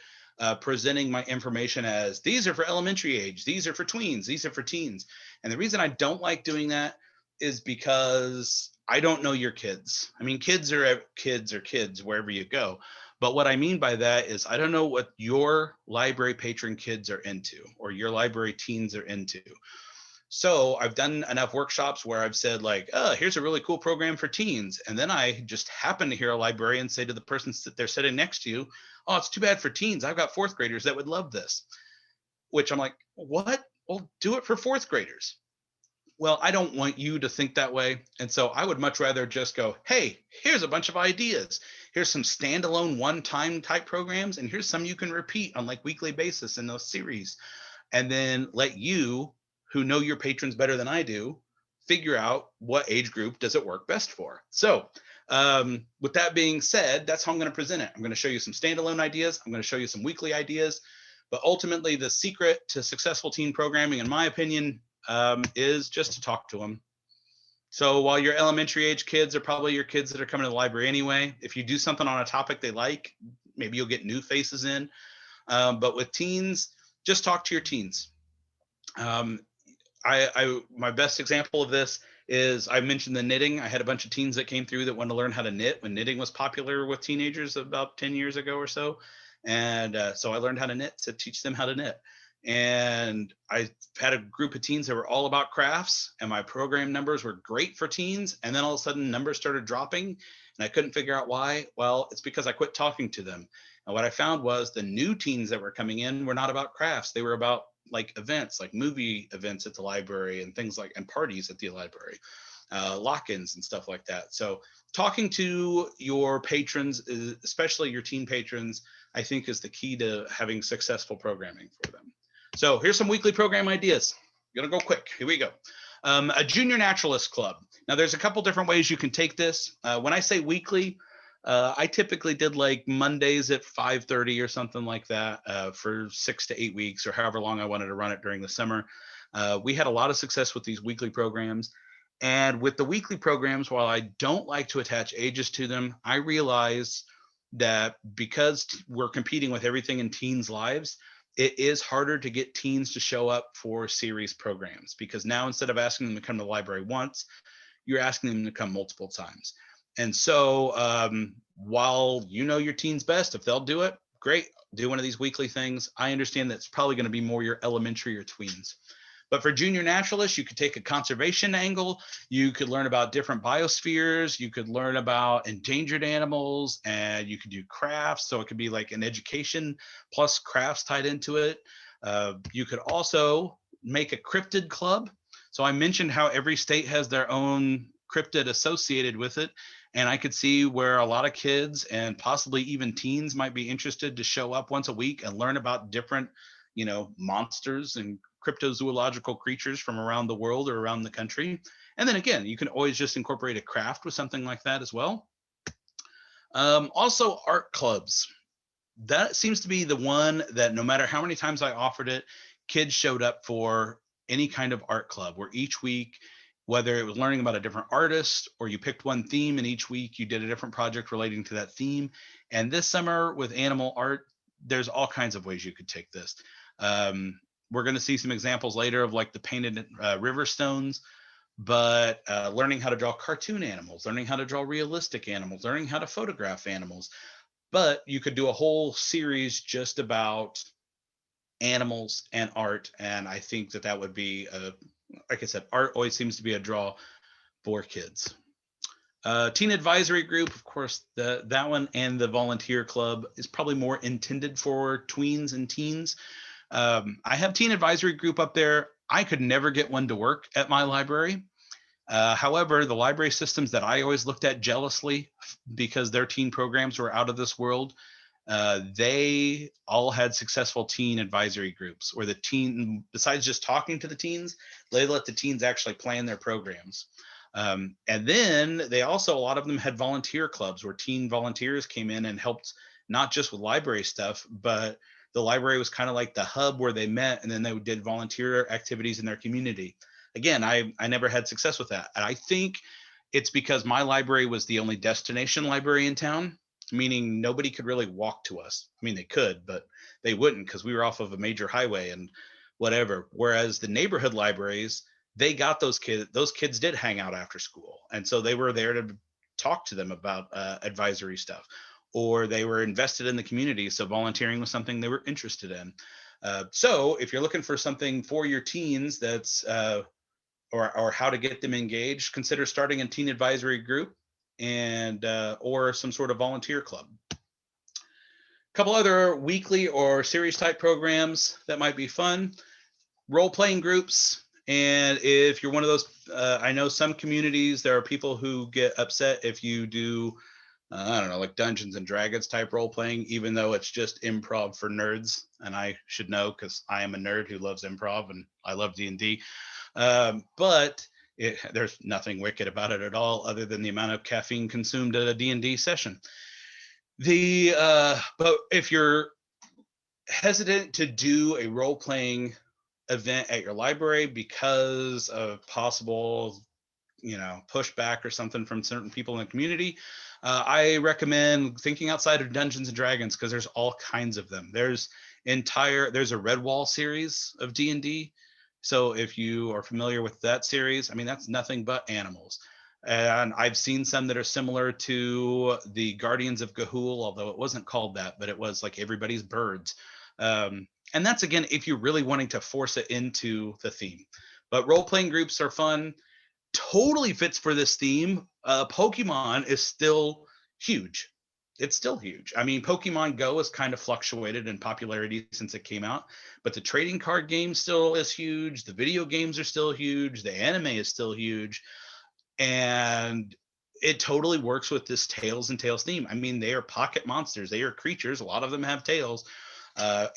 presenting my information as these are for elementary age, these are for tweens, these are for teens. And the reason I don't like doing that is because I don't know your kids. I mean, kids are kids wherever you go. But what I mean by that is I don't know what your library patron kids are into or your library teens are into. So I've done enough workshops where I've said like, oh, here's a really cool program for teens. And then I just happen to hear a librarian say to the person that they're sitting next to you, oh, it's too bad for teens. I've got fourth graders that would love this. Which I'm like, what? Well, do it for fourth graders. Well, I don't want you to think that way. And so I would much rather just go, hey, here's a bunch of ideas. Here's some standalone one-time type programs, and here's some you can repeat on like weekly basis in those series. And then let you, who know your patrons better than I do, figure out what age group does it work best for. So with that being said, that's how I'm going to present it. I'm going to show you some standalone ideas. I'm going to show you some weekly ideas. But ultimately, the secret to successful teen programming, in my opinion, is just to talk to them. So while your elementary age kids are probably your kids that are coming to the library anyway, if you do something on a topic they like, maybe you'll get new faces in. But with teens, just talk to your teens. My best example of this is I mentioned the knitting. I had a bunch of teens that came through that wanted to learn how to knit when knitting was popular with teenagers about 10 years ago or so. And so I learned how to knit to teach them how to knit. And I had a group of teens that were all about crafts, and my program numbers were great for teens. And then all of a sudden numbers started dropping and I couldn't figure out why. Well, it's because I quit talking to them. And what I found was the new teens that were coming in were not about crafts. They were about like events, like movie events at the library and things like, and parties at the library, lock-ins and stuff like that. So talking to your patrons, especially your teen patrons, I think is the key to having successful programming for them. So here's some weekly program ideas. I'm gonna go quick. Here we go. A junior naturalist club. Now there's a couple different ways you can take this. When I say weekly, I typically did like Mondays at 5:30 or something like that for 6 to 8 weeks or however long I wanted to run it during the summer. We had a lot of success with these weekly programs. And with the weekly programs, while I don't like to attach ages to them, I realize that because we're competing with everything in teens' lives, it is harder to get teens to show up for series programs because now instead of asking them to come to the library once, you're asking them to come multiple times. And so while you know your teens best, if they'll do it, great, do one of these weekly things. I understand that's probably going to be more your elementary or tweens. But for junior naturalists, you could take a conservation angle. You could learn about different biospheres. You could learn about endangered animals, and you could do crafts. So it could be like an education plus crafts tied into it. You could also make a cryptid club. So I mentioned how every state has their own cryptid associated with it. And I could see where a lot of kids and possibly even teens might be interested to show up once a week and learn about different, monsters and cryptozoological creatures from around the world or around the country. And then again, you can always just incorporate a craft with something like that as well. Also, art clubs. That seems to be the one that no matter how many times I offered it, kids showed up for any kind of art club where each week, whether it was learning about a different artist or you picked one theme and each week you did a different project relating to that theme. And this summer with animal art, there's all kinds of ways you could take this. We're going to see some examples later of like the painted river stones, but learning how to draw cartoon animals, learning how to draw realistic animals, learning how to photograph animals. But you could do a whole series just about animals and art. And I think that that would be, like I said, art always seems to be a draw for kids. Teen advisory group, of course, that one and the volunteer club is probably more intended for tweens and teens. I have teen advisory group up there. I could never get one to work at my library. However, the library systems that I always looked at jealously because their teen programs were out of this world, they all had successful teen advisory groups where the teen, besides just talking to the teens, they let the teens actually plan their programs. And then they also, a lot of them had volunteer clubs where teen volunteers came in and helped not just with library stuff, but the library was kind of like the hub where they met, and then they did volunteer activities in their community. Again, I never had success with that. And I think it's because my library was the only destination library in town, meaning nobody could really walk to us. I mean, they could, but they wouldn't because we were off of a major highway and whatever. Whereas the neighborhood libraries, they got those kids. Those kids did hang out after school, and so they were there to talk to them about advisory stuff, or they were invested in the community. So volunteering was something they were interested in. So if you're looking for something for your teens that's or how to get them engaged, consider starting a teen advisory group and or some sort of volunteer club. A couple other weekly or series type programs that might be fun: role playing groups. And if you're one of those, I know some communities, there are people who get upset if you do, I don't know, like Dungeons and Dragons type role playing, even though it's just improv for nerds. And I should know because I am a nerd who loves improv and I love D&D. But there's nothing wicked about it at all, other than the amount of caffeine consumed at a D&D session. But if you're hesitant to do a role playing event at your library because of possible, pushback or something from certain people in the community, I recommend thinking outside of Dungeons and Dragons, because there's all kinds of them. There's a Redwall series of D&D. So if you are familiar with that series, I mean, that's nothing but animals. And I've seen some that are similar to the Guardians of Ga'Hoole, although it wasn't called that, but it was like Everybody's Birds. And that's, again, if you're really wanting to force it into the theme. But role-playing groups are fun. Totally fits for this theme. Pokemon is still huge. It's still huge. I mean, Pokemon Go has kind of fluctuated in popularity since it came out, but the trading card game still is huge. The video games are still huge. The anime is still huge. And it totally works with this Tails and Tails theme. I mean, they are pocket monsters. They are creatures. A lot of them have tails.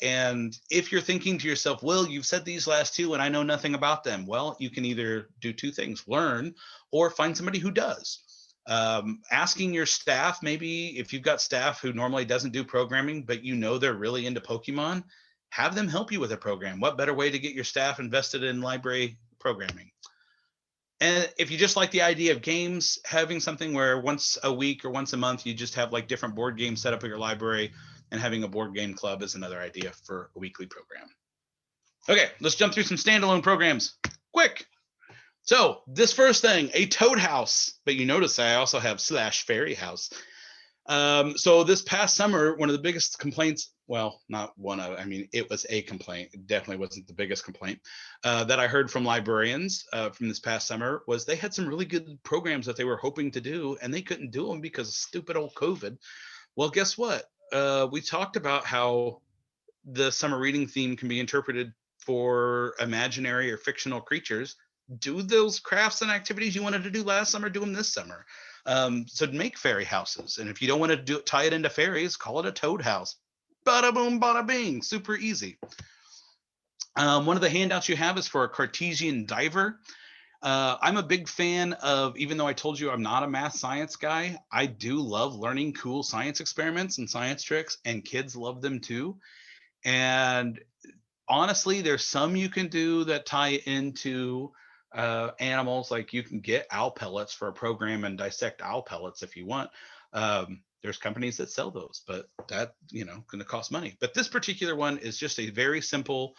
And if you're thinking to yourself, well, you've said these last two and I know nothing about them. Well, you can either do two things: learn or find somebody who does. Asking your staff, maybe if you've got staff who normally doesn't do programming, but they're really into Pokemon, have them help you with a program. What better way to get your staff invested in library programming? And if you just like the idea of games, having something where once a week or once a month, you just have like different board games set up at your library, and having a board game club is another idea for a weekly program. Okay, let's jump through some standalone programs quick. So this first thing, a toad house, but you notice I also have /fairy house. So this past summer, one of the biggest complaints, well, not one of, I mean, it was a complaint. It definitely wasn't the biggest complaint that I heard from librarians from this past summer, was they had some really good programs that they were hoping to do, and they couldn't do them because of stupid old COVID. Well, guess what? We talked about how the summer reading theme can be interpreted for imaginary or fictional creatures. Do those crafts and activities you wanted to do last summer, do them this summer. So make fairy houses. And if you don't want to tie it into fairies, call it a toad house. Bada boom, bada bing, super easy. One of the handouts you have is for a Cartesian diver. I'm a big fan of, even though I told you I'm not a math science guy, I do love learning cool science experiments and science tricks, and kids love them too. And honestly, there's some you can do that tie into animals. Like you can get owl pellets for a program and dissect owl pellets if you want. There's companies that sell those, but that, going to cost money. But this particular one is just a very simple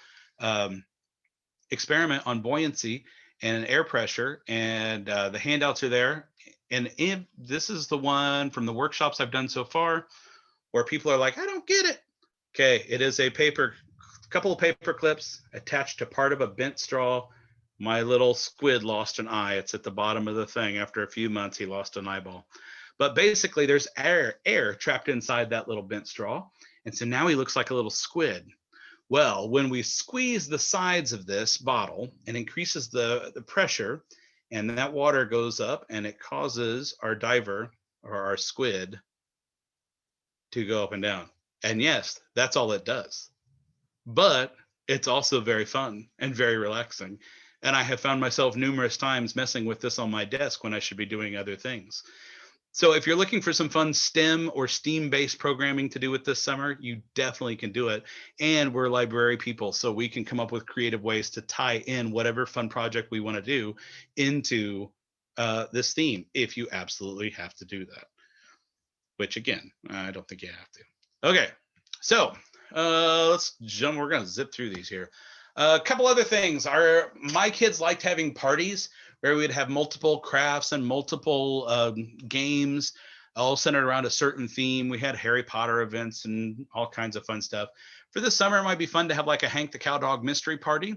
experiment on buoyancy and air pressure, and the handouts are there. And this is the one from the workshops I've done so far where people are like, I don't get it. Okay, it is a couple of paper clips attached to part of a bent straw, My little squid lost an eye. It's at the bottom of the thing. After a few months, he lost an eyeball. But basically, there's air trapped inside that little bent straw. And so now he looks like a little squid. Well, when we squeeze the sides of this bottle and increases the pressure, and that water goes up and it causes our diver or our squid to go up and down. And yes, that's all it does. But it's also very fun and very relaxing. And I have found myself numerous times messing with this on my desk when I should be doing other things. So if you're looking for some fun STEM or STEAM-based programming to do with this summer, you definitely can do it. And we're library people, so we can come up with creative ways to tie in whatever fun project we want to do into this theme, if you absolutely have to do that. Which again, I don't think you have to. Okay, so let's jump. We're gonna zip through these here. A couple other things. My kids liked having parties where we'd have multiple crafts and multiple games, all centered around a certain theme. We had Harry Potter events and all kinds of fun stuff. For this summer, it might be fun to have like a Hank the Cowdog mystery party,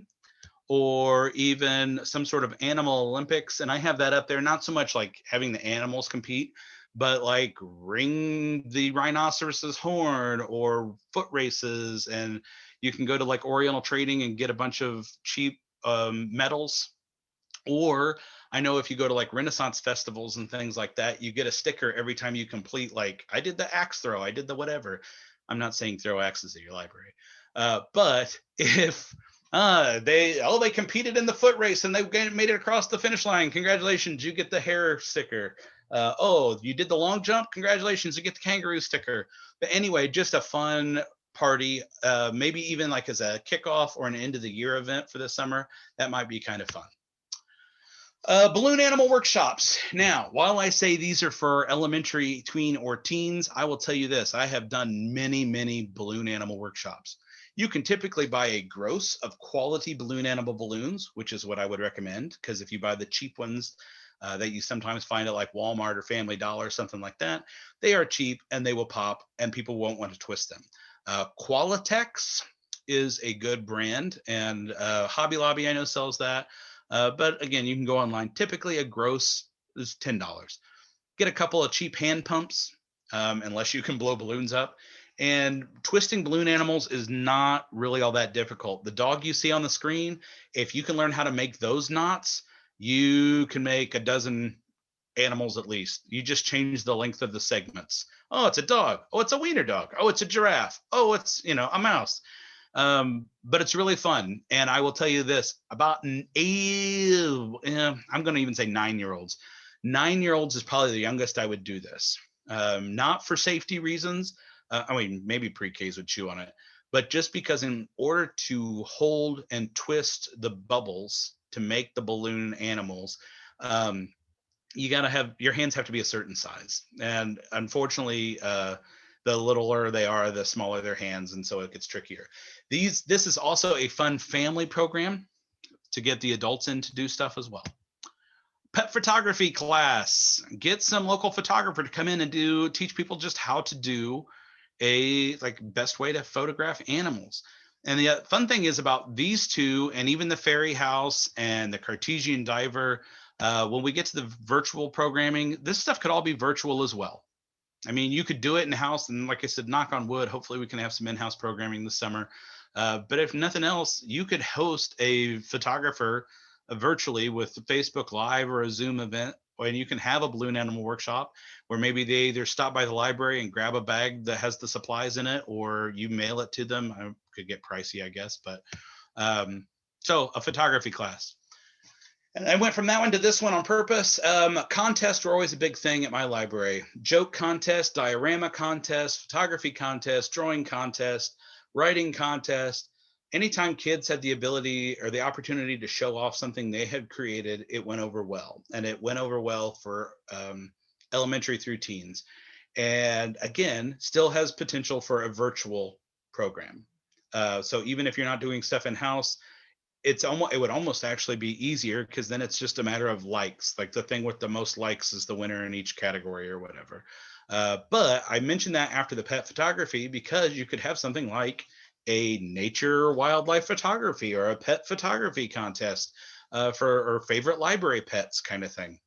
or even some sort of animal Olympics. And I have that up there, not so much like having the animals compete, but like ring the rhinoceros's horn or foot races. And you can go to like Oriental Trading and get a bunch of cheap medals. Or I know if you go to like Renaissance festivals and things like that, you get a sticker every time you complete, like, I did the axe throw, I did the whatever. I'm not saying throw axes at your library. But if they competed in the foot race and they made it across the finish line, congratulations, you get the hair sticker. Oh, you did the long jump, congratulations, you get the kangaroo sticker. But anyway, just a fun party, maybe even like as a kickoff or an end of the year event for the summer. That might be kind of fun. Balloon animal workshops. Now, while I say these are for elementary, tween, or teens, I will tell you this. I have done many, many balloon animal workshops. You can typically buy a gross of quality balloon animal balloons, which is what I would recommend, because if you buy the cheap ones that you sometimes find at like Walmart or Family Dollar or something like that, they are cheap and they will pop and people won't want to twist them. Qualitex is a good brand, and Hobby Lobby I know sells that. But again, you can go online. Typically, a gross is $10. Get a couple of cheap hand pumps, unless you can blow balloons up. And twisting balloon animals is not really all that difficult. The dog you see on the screen, if you can learn how to make those knots, you can make a dozen animals at least. You just change the length of the segments. Oh, it's a dog. Oh, it's a wiener dog. Oh, it's a giraffe. Oh, it's, a mouse. But it's really fun. And I will tell you this about I'm going to even say 9-year-olds. 9-year-olds is probably the youngest I would do this. Not for safety reasons. Maybe pre-Ks would chew on it, but just because in order to hold and twist the bubbles to make the balloon animals, you got to have, your hands have to be a certain size. And unfortunately, the littler they are, the smaller their hands, and so it gets trickier. This is also a fun family program to get the adults in to do stuff as well. Pet photography class. Get some local photographer to come in and teach people just how to do a best way to photograph animals. And the fun thing is about these two, and even the fairy house and the Cartesian diver, when we get to the virtual programming, this stuff could all be virtual as well. I mean, you could do it in-house, and like I said, knock on wood, hopefully we can have some in-house programming this summer. But if nothing else, you could host a photographer virtually with Facebook Live or a Zoom event, and you can have a balloon animal workshop where maybe they either stop by the library and grab a bag that has the supplies in it, or you mail it to them. It could get pricey, I guess, but so a photography class. And I went from that one to this one on purpose. Contests were always a big thing at my library. Joke contest, diorama contest, photography contest, drawing contest, writing contest. Anytime kids had the ability or the opportunity to show off something they had created, it went over well. And it went over well for elementary through teens. And again, still has potential for a virtual program. So even if you're not doing stuff in-house, it would almost actually be easier, because then it's just a matter of likes. Like the thing with the most likes is the winner in each category or whatever. But I mentioned that after the pet photography, because you could have something like a nature or wildlife photography or a pet photography contest. for or favorite library pets kind of thing.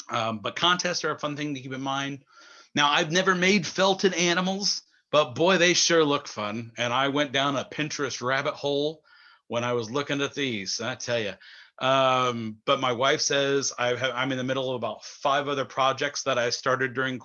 But contests are a fun thing to keep in mind. Now, I've never made felted animals, but boy, they sure look fun. And I went down a Pinterest rabbit hole when I was looking at these, I tell you. But my wife says I'm in the middle of about 5 other projects that I started during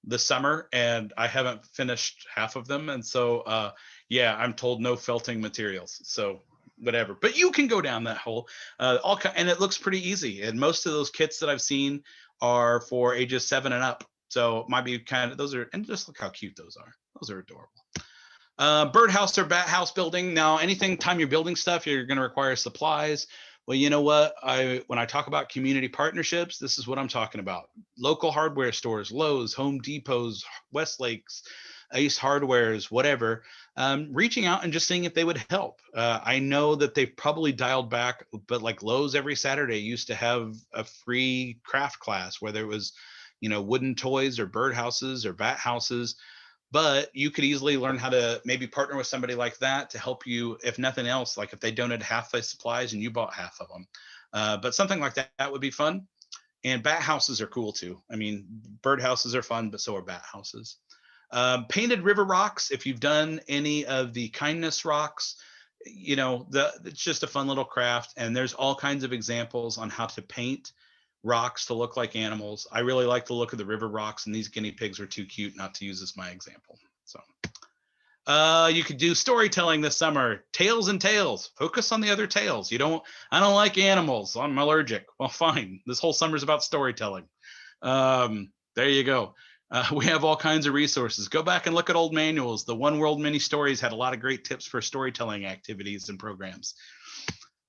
the summer, and I haven't finished half of them. And so, yeah, I'm told no felting materials. So whatever, but you can go down that hole. And it looks pretty easy. And most of those kits that I've seen are for ages 7 and up. So it might be kind of, those are, and just look how cute those are. Those are adorable. Birdhouse or bat house building. Now, anything time you're building stuff, you're going to require supplies. Well, you know what? When I talk about community partnerships, this is what I'm talking about. Local hardware stores, Lowe's, Home Depots, Westlakes, Ace Hardwares, whatever, reaching out and just seeing if they would help. I know that they've probably dialed back, but like Lowe's every Saturday used to have a free craft class, whether it was, wooden toys or birdhouses or bat houses. But you could easily learn how to maybe partner with somebody like that to help you, if nothing else, like if they donated half the supplies and you bought half of them. But something like that would be fun. And bat houses are cool too. I mean, bird houses are fun, but so are bat houses. Painted river rocks, if you've done any of the kindness rocks, it's just a fun little craft. And there's all kinds of examples on how to paint rocks to look like animals. I really like the look of the river rocks, and these guinea pigs are too cute not to use as my example. So you could do storytelling this summer. Tails and tails. Focus on the other tails. I don't like animals. I'm allergic. Well, fine. This whole summer's about storytelling. There you go. We have all kinds of resources. Go back and look at old manuals. The One World Mini Stories had a lot of great tips for storytelling activities and programs.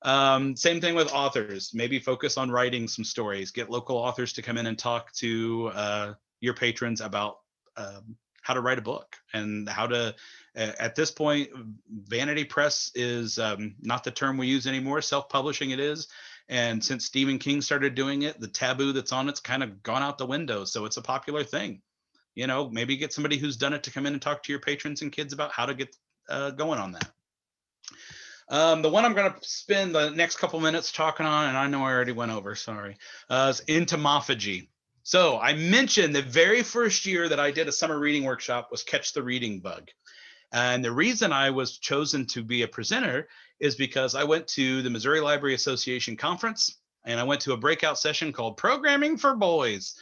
Same thing with authors. Maybe focus on writing some stories. Get local authors to come in and talk to your patrons about how to write a book and how to, at this point, vanity press is not the term we use anymore. Self-publishing it is. And since Stephen King started doing it, the taboo that's on it's kind of gone out the window. So it's a popular thing. Maybe get somebody who's done it to come in and talk to your patrons and kids about how to get going on that. The one I'm going to spend the next couple minutes talking on, and I know I already went over, sorry, is entomophagy. So I mentioned the very first year that I did a summer reading workshop was Catch the Reading Bug. And the reason I was chosen to be a presenter is because I went to the Missouri Library Association conference, and I went to a breakout session called Programming for Boys,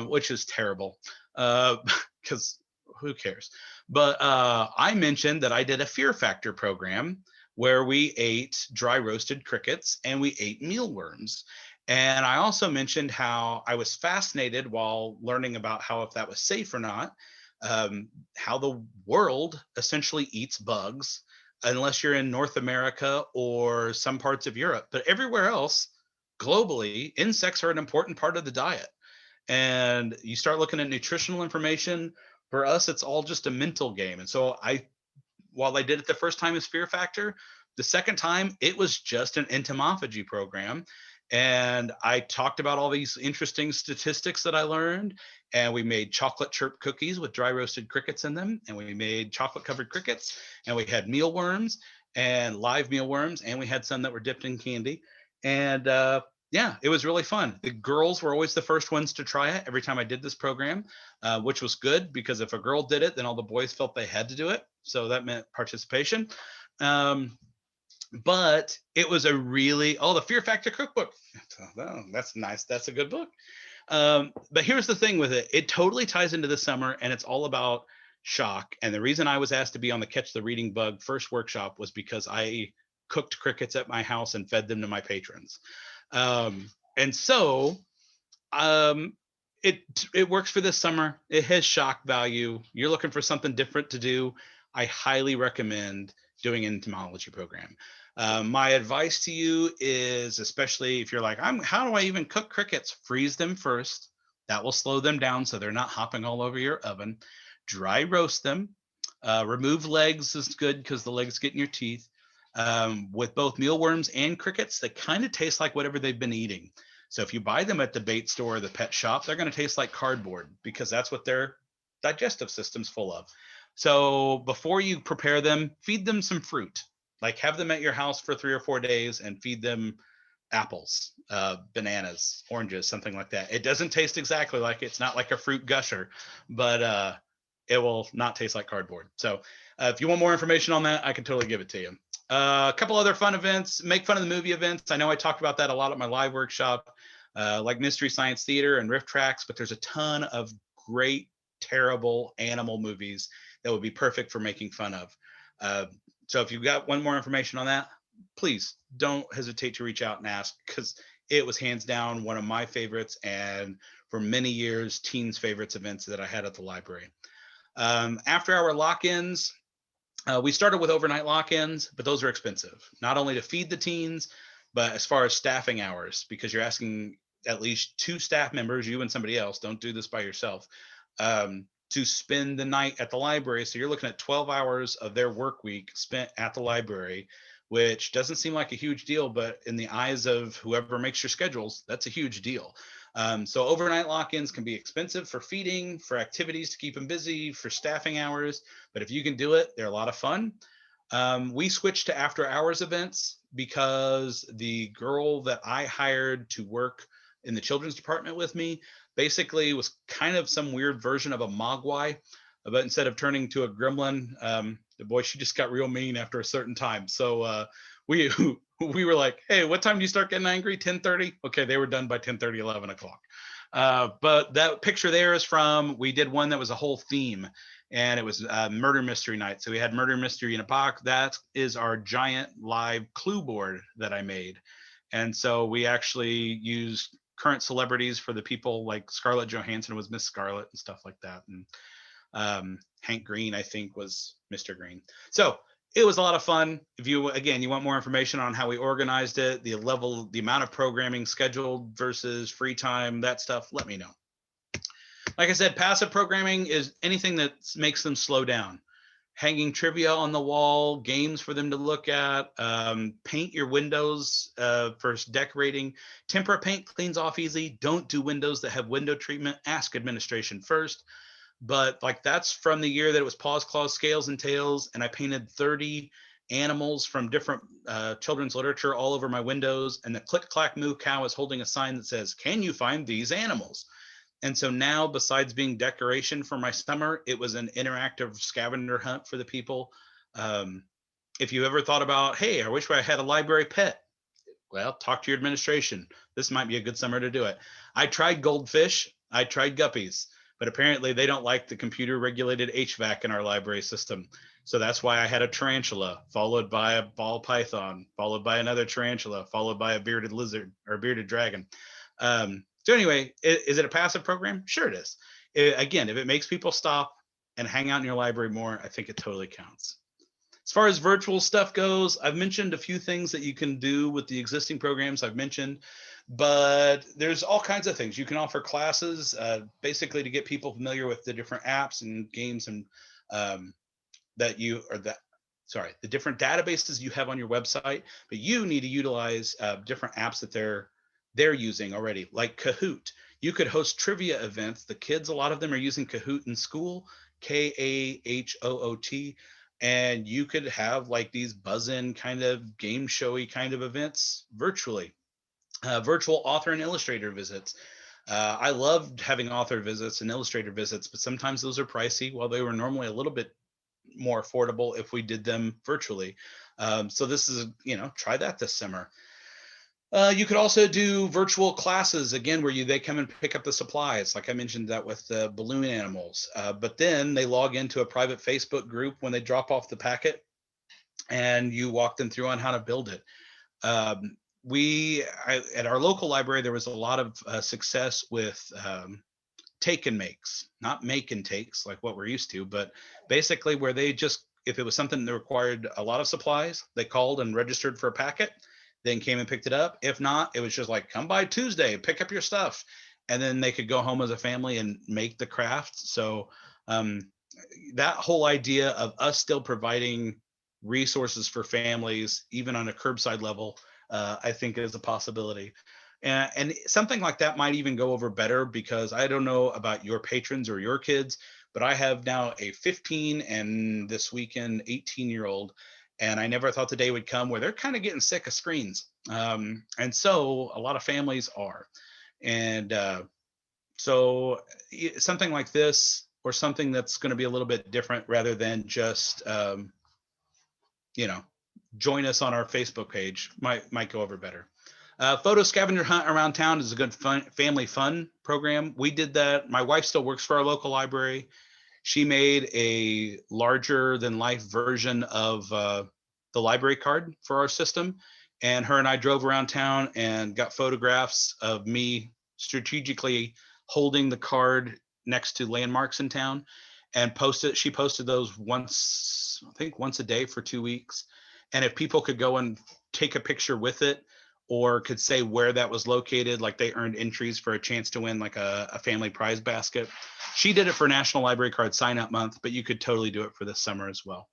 which is terrible because who cares? But I mentioned that I did a Fear Factor program where we ate dry roasted crickets and we ate mealworms. And I also mentioned how I was fascinated while learning about how if that was safe or not, how the world essentially eats bugs, unless you're in North America or some parts of Europe. But everywhere else, globally, insects are an important part of the diet. And you start looking at nutritional information, for us, it's all just a mental game. And so while I did it the first time as Fear Factor, the second time it was just an entomophagy program. And I talked about all these interesting statistics that I learned. And we made chocolate chip cookies with dry roasted crickets in them. And we made chocolate covered crickets. And we had mealworms and live mealworms. And we had some that were dipped in candy. And yeah, it was really fun. The girls were always the first ones to try it every time I did this program, which was good because if a girl did it, then all the boys felt they had to do it. So that meant participation. But it was a really, the Fear Factor cookbook. Oh, that's nice. That's a good book. But here's the thing with it. It totally ties into the summer, and it's all about shock. And the reason I was asked to be on the Catch the Reading Bug first workshop was because I cooked crickets at my house and fed them to my patrons. And so it works for this summer. It has shock value. You're looking for something different to do. I highly recommend doing an entomology program. My advice to you is, especially if you're like, how do I even cook crickets? Freeze them first. That will slow them down so they're not hopping all over your oven. Dry roast them. Remove legs is good because the legs get in your teeth. With both mealworms and crickets, they kind of taste like whatever they've been eating. So if you buy them at the bait store or the pet shop, they're going to taste like cardboard because that's what their digestive system's full of. So before you prepare them, feed them some fruit. Like have them at your house for 3 or 4 days and feed them apples, bananas, oranges, something like that. It doesn't taste exactly like it's not like a fruit gusher, but it will not taste like cardboard. So if you want more information on that, I can totally give it to you. A couple other fun events, make fun of the movie events. I know I talked about that a lot at my live workshop, like Mystery Science Theater and Riff Tracks, but there's a ton of great, terrible animal movies that would be perfect for making fun of. Uh, so if you've got one more information on that, please don't hesitate to reach out and ask, because it was hands down one of my favorites, and for many years, teens' favorites events that I had at the library. After hour lock-ins, we started with overnight lock-ins, but those are expensive, not only to feed the teens, but as far as staffing hours, because you're asking at least 2 staff members, you and somebody else, don't do this by yourself, to spend the night at the library. So you're looking at 12 hours of their work week spent at the library, which doesn't seem like a huge deal, but in the eyes of whoever makes your schedules, that's a huge deal. So overnight lock-ins can be expensive for feeding, for activities to keep them busy, for staffing hours, but if you can do it, they're a lot of fun. We switched to after hours events because the girl that I hired to work in the children's department with me basically was kind of some weird version of a mogwai, but instead of turning to a gremlin, the boy, she just got real mean after a certain time. So we we were like, hey, what time do you start getting angry? 10:30? Okay, they were done by 10:30, 11 o'clock. But that picture there is from, we did one that was a whole theme, and it was murder mystery night. So we had murder mystery in a box. That is our giant live clue board that I made. And so we actually used current celebrities for the people, like Scarlett Johansson was Miss Scarlet and stuff like that. And Hank Green, I think, was Mr. Green. So it was a lot of fun. If you, again, you want more information on how we organized it, the level, the amount of programming scheduled versus free time, that stuff, let me know. Like I said, passive programming is anything that makes them slow down. Hanging trivia on the wall, games for them to look at, paint your windows for decorating. Tempera paint cleans off easy. Don't do windows that have window treatment. Ask administration first. But like that's from the year that it was paws, claws, scales, and tails, and I painted 30 animals from different children's literature all over my windows. And the click clack moo cow is holding a sign that says, "Can you find these animals?" And so now, besides being decoration for my summer, it was an interactive scavenger hunt for the people. If you ever thought about, hey, I wish I had a library pet, well, talk to your administration. This might be a good summer to do it. I tried goldfish, I tried guppies, but apparently they don't like the computer regulated HVAC in our library system. So that's why I had a tarantula, followed by a ball python, followed by another tarantula, followed by a bearded lizard or bearded dragon. So anyway, is it a passive program? Sure it is. Again, if it makes people stop and hang out in your library more, I think it totally counts. As far as virtual stuff goes, I've mentioned a few things that you can do with the existing programs I've mentioned, but there's all kinds of things. You can offer classes, basically to get people familiar with the different apps and games and that you, or that, sorry, the different databases you have on your website, but you need to utilize different apps that they're using already, like Kahoot. You could host trivia events. The kids, a lot of them are using Kahoot in school, Kahoot, and you could have like these buzz-in kind of game showy kind of events virtually. Virtual author and illustrator visits. I loved having author visits and illustrator visits, but sometimes those are pricey, while they were normally a little bit more affordable if we did them virtually. So this is, try that this summer. You could also do virtual classes, again, where they come and pick up the supplies. Like I mentioned that with the balloon animals, but then they log into a private Facebook group when they drop off the packet, and you walk them through on how to build it. At our local library, there was a lot of success with take and makes, not make and takes like what we're used to, but basically where they just, if it was something that required a lot of supplies, they called and registered for a packet, then came and picked it up. If not, it was just like, come by Tuesday, pick up your stuff. And then they could go home as a family and make the craft. So that whole idea of us still providing resources for families, even on a curbside level, I think is a possibility. And something like that might even go over better, because I don't know about your patrons or your kids, but I have now a 15 and this weekend 18-year-old, And I never thought the day would come where they're kind of getting sick of screens. And so a lot of families are. And so something like this, or something that's going to be a little bit different, rather than just, you know, join us on our Facebook page, might go over better. Photo scavenger hunt around town is a good family fun program. We did that. My wife still works for our local library. She made a larger than life version of the library card for our system. And her and I drove around town and got photographs of me strategically holding the card next to landmarks in town, and she posted those once, I think once a day for 2 weeks. And if people could go and take a picture with it, or could say where that was located, like they earned entries for a chance to win like a family prize basket. She did it for National Library Card Sign Up Month, but you could totally do it for this summer as well.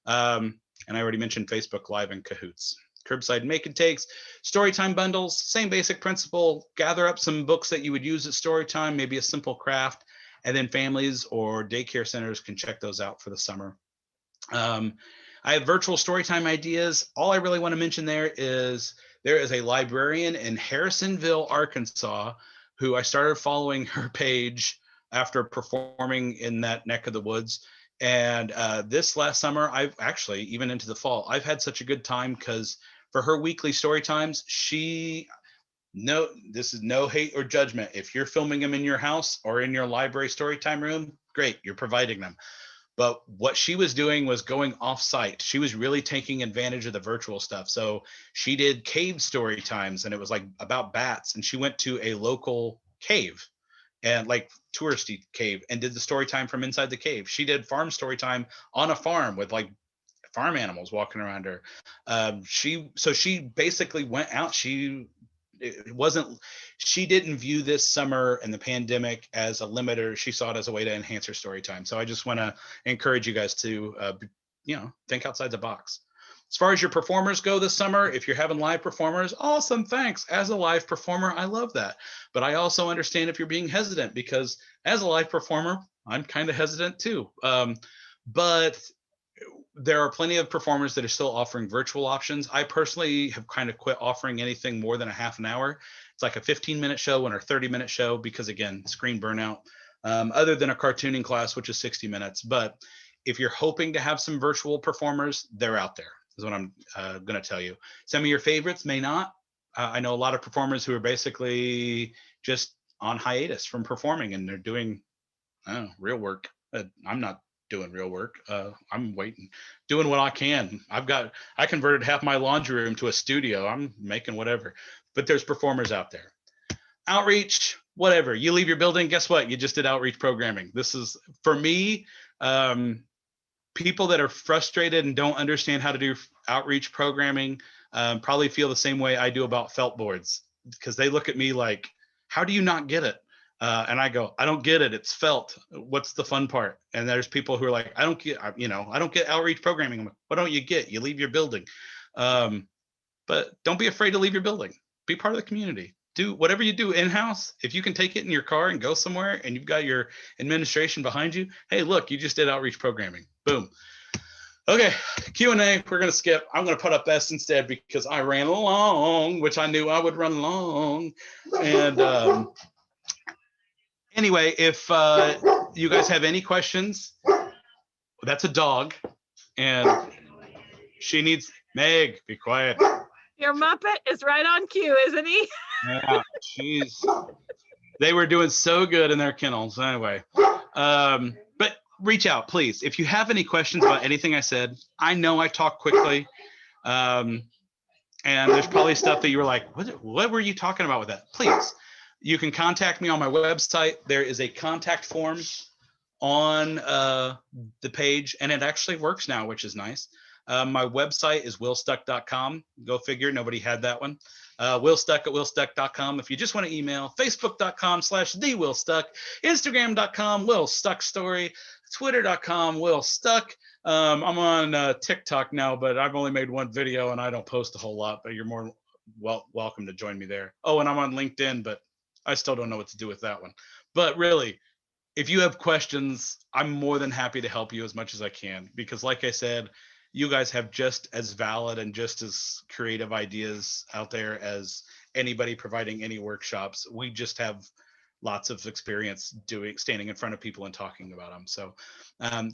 And I already mentioned Facebook Live and Cahoots. Curbside make and takes, storytime bundles, same basic principle. Gather up some books that you would use at storytime, maybe a simple craft, and then families or daycare centers can check those out for the summer. I have virtual storytime ideas. All I really want to mention there is a librarian in Harrisonville, Arkansas, who I started following her page after performing in that neck of the woods. And this last summer, I've actually, even into the fall, I've had such a good time, because for her weekly story times, this is no hate or judgment. If you're filming them in your house or in your library storytime room, great, you're providing them. But what she was doing was going off site. She was really taking advantage of the virtual stuff. So she did cave story times, and it was like about bats. And she went to a local cave, and like touristy cave, and did the story time from inside the cave. She did farm story time on a farm with like farm animals walking around her. She basically went out. She didn't view this summer and the pandemic as a limiter. She saw it as a way to enhance her story time. So I just want to encourage you guys to, think outside the box. As far as your performers go this summer, if you're having live performers, awesome, thanks. As a live performer, I love that. But I also understand if you're being hesitant, because as a live performer, I'm kind of hesitant too. But there are plenty of performers that are still offering virtual options. I personally have kind of quit offering anything more than a half an hour. It's like a 15-minute show and a 30-minute show, because again, screen burnout, other than a cartooning class, which is 60 minutes. But if you're hoping to have some virtual performers, they're out there, is what I'm going to tell you. Some of your favorites may not. I know a lot of performers who are basically just on hiatus from performing, and they're doing real work. I'm not doing real work. I'm doing what I can. I converted half my laundry room to a studio. I'm making whatever. But there's performers out there. Outreach, whatever. You leave your building, guess what? You just did outreach programming. This is, for me, people that are frustrated and don't understand how to do outreach programming probably feel the same way I do about felt boards, because they look at me like, how do you not get it? And I go, I don't get it. It's felt. What's the fun part? And there's people who are like, I don't get outreach programming. I'm like, what don't you get? You leave your building. But don't be afraid to leave your building. Be part of the community. Do whatever you do in-house. If you can take it in your car and go somewhere and you've got your administration behind you, hey, look, you just did outreach programming. Boom. Okay, Q&A, we're going to skip. I'm going to put up S instead, because I ran long, which I knew I would run long. And anyway, if you guys have any questions, that's a dog, and she needs, Meg, be quiet. Your Muppet is right on cue, isn't he? Yeah, they were doing so good in their kennels. Anyway, but reach out, please. If you have any questions about anything I said, I know I talk quickly. And there's probably stuff that you were like, what were you talking about with that? Please. You can contact me on my website. There is a contact form on the page, and it actually works now, which is nice. My website is willstuck.com. Go figure, nobody had that one. Willstuck@willstuck.com. If you just want to email, facebook.com/thewillstuck, instagram.com willstuckstory, twitter.com willstuck. I'm on TikTok now, but I've only made one video and I don't post a whole lot, but you're more welcome to join me there. Oh, and I'm on LinkedIn, but I still don't know what to do with that one. But really, if you have questions, I'm more than happy to help you as much as I can, because like I said, you guys have just as valid and just as creative ideas out there as anybody providing any workshops. We just have lots of experience standing in front of people and talking about them. So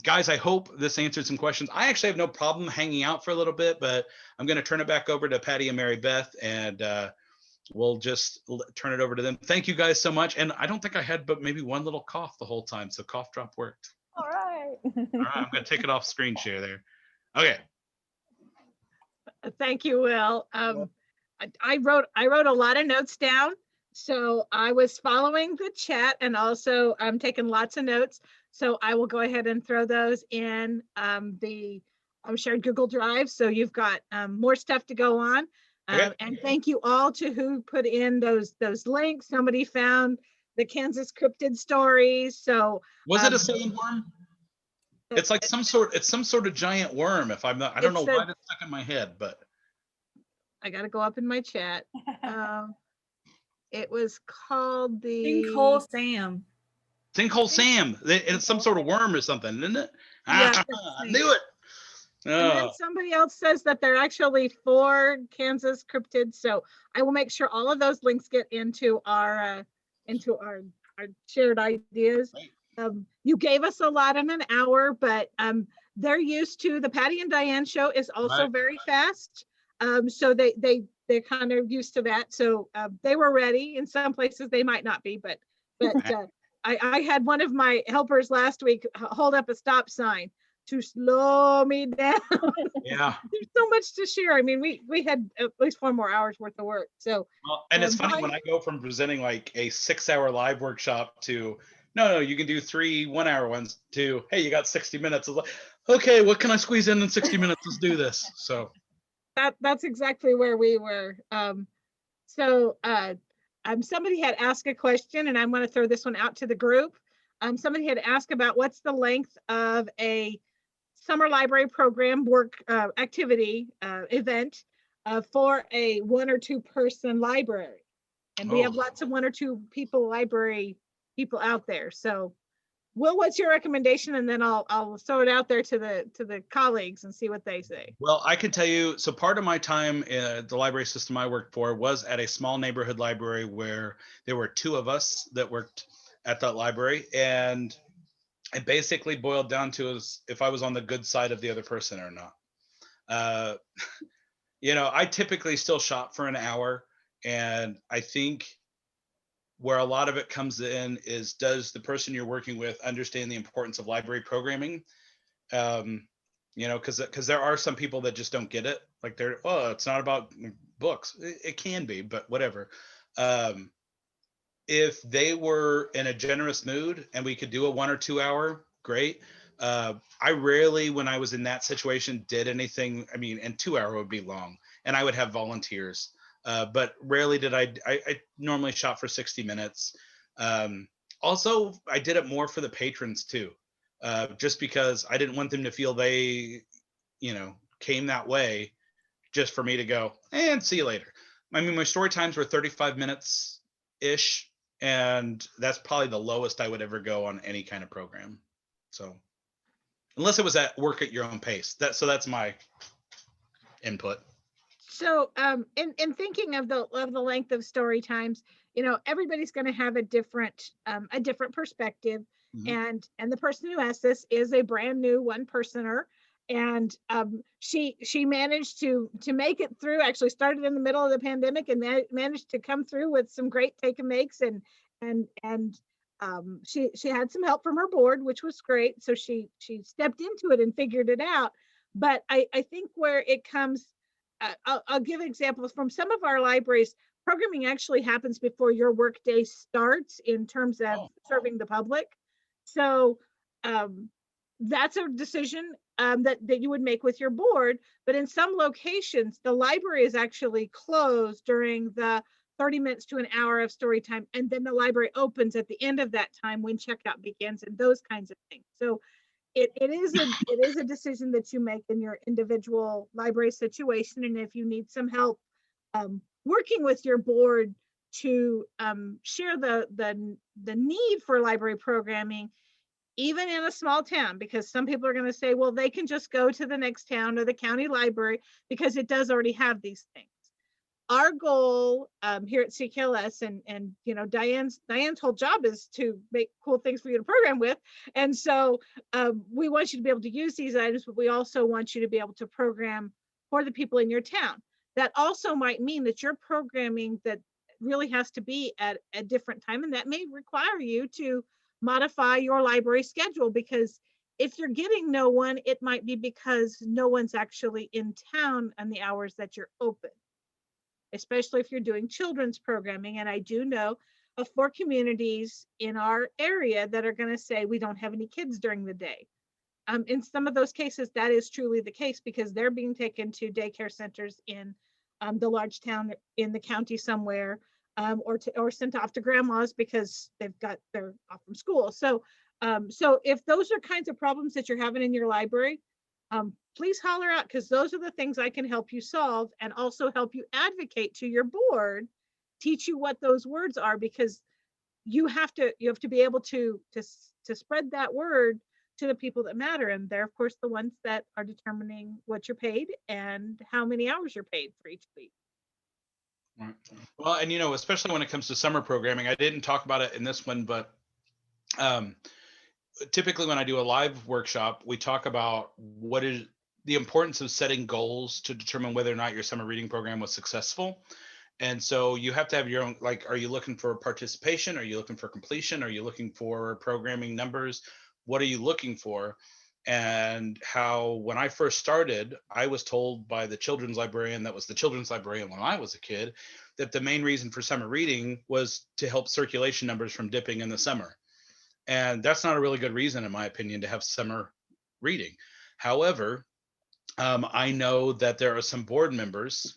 guys, I hope this answered some questions. I actually have no problem hanging out for a little bit, but I'm going to turn it back over to Patty and Mary Beth, and we'll just turn it over to them. Thank you guys so much. And I don't think I had but maybe one little cough the whole time, so cough drop worked. All right. All right, I'm going to take it off screen share there. Okay. Thank you, Will. I wrote a lot of notes down, so I was following the chat, and also I'm taking lots of notes. So I will go ahead and throw those in the shared Google Drive. So you've got more stuff to go on. Okay. And thank you all to who put in those links. Somebody found the Kansas cryptid stories. So was it a sandworm? It's like some sort of giant worm. If I'm not, I don't know why that's stuck in my head, but I got to go up in my chat. It was called the Sinkhole Sam. Sinkhole Sam. It's some sort of worm or something, isn't it? Yeah, I knew it. And then somebody else says that they're actually 4 Kansas cryptids. So I will make sure all of those links get into our shared ideas. Right. You gave us a lot in an hour, but they're used to the Patty and Diane show is also very fast. So they're kind of used to that. So they were ready. In some places they might not be, but I had one of my helpers last week hold up a stop sign to slow me down. Yeah. There's so much to share. I mean, we had at least 4 more hours worth of work. So and it's funny when I go from presenting like a 6-hour live workshop to no, you can do 3 1-hour ones to, hey, you got 60 minutes. Like, okay, what can I squeeze in 60 minutes? Let's do this. So that's exactly where we were. Somebody had asked a question, and I'm going to throw this one out to the group. Somebody had asked about what's the length of a summer library program work activity event for a 1 or 2 person library. And we have lots of 1 or 2 people library people out there. So Will, what's your recommendation? And then I'll throw it out there to the colleagues and see what they say. Well, I can tell you, so part of my time in the library system I worked for was at a small neighborhood library where there were 2 of us that worked at that library. And it basically boiled down to if I was on the good side of the other person or not. I typically still shop for an hour. And I think where a lot of it comes in is, does the person you're working with understand the importance of library programming? Because there are some people that just don't get it. Like it's not about books. It can be, but whatever. If they were in a generous mood and we could do a 1 or 2 hour, great. I rarely, when I was in that situation, did anything. I mean, and 2 hour would be long, and I would have volunteers. But rarely did I normally shop for 60 minutes. Also, I did it more for the patrons too, just because I didn't want them to feel they, came that way just for me to go and see you later. I mean, my story times were 35 minutes ish, and that's probably the lowest I would ever go on any kind of program. So unless it was at work at your own pace, that's my input. So in thinking of the length of story times, everybody's going to have a different perspective. Mm-hmm. And the person who asked this is a brand new 1-personer. And she managed to make it through, actually started in the middle of the pandemic and managed to come through with some great take and makes, and she had some help from her board, which was great. So she stepped into it and figured it out. But I think where it comes, I'll give examples from some of our libraries. Programming actually happens before your workday starts in terms of serving the public. So that's a decision that you would make with your board. But in some locations, the library is actually closed during the 30 minutes to an hour of story time. And then the library opens at the end of that time when checkout begins and those kinds of things. So it is a decision that you make in your individual library situation. And if you need some help working with your board to share the need for library programming, even in a small town, because some people are going to say, well, they can just go to the next town or the county library because it does already have these things. Our goal here at CKLS, and you know, Diane's whole job is to make cool things for you to program with, and so we want you to be able to use these items, but we also want you to be able to program for the people in your town. That also might mean that your programming that really has to be at a different time, and that may require you to modify your library schedule, because if you're getting no one, it might be because no one's actually in town on the hours that you're open, especially if you're doing children's programming. And I do know of 4 communities in our area that are going to say we don't have any kids during the day. In some of those cases, that is truly the case, because they're being taken to daycare centers in the large town in the county somewhere, or sent off to grandma's because they're off from school. So if those are kinds of problems that you're having in your library, please holler out, because those are the things I can help you solve, and also help you advocate to your board, teach you what those words are, because you have to be able to spread that word to the people that matter. And they're of course the ones that are determining what you're paid and how many hours you're paid for each week. Right. Well, and you know, especially when it comes to summer programming, I didn't talk about it in this one, but typically when I do a live workshop, we talk about what is the importance of setting goals to determine whether or not your summer reading program was successful. And so you have to have your own, like, are you looking for participation? Are you looking for completion? Are you looking for programming numbers? What are you looking for? And how, when I first started, I was told by the children's librarian that was the children's librarian when I was a kid, that the main reason for summer reading was to help circulation numbers from dipping in the summer. And that's not a really good reason, in my opinion, to have summer reading. However, I know that there are some board members,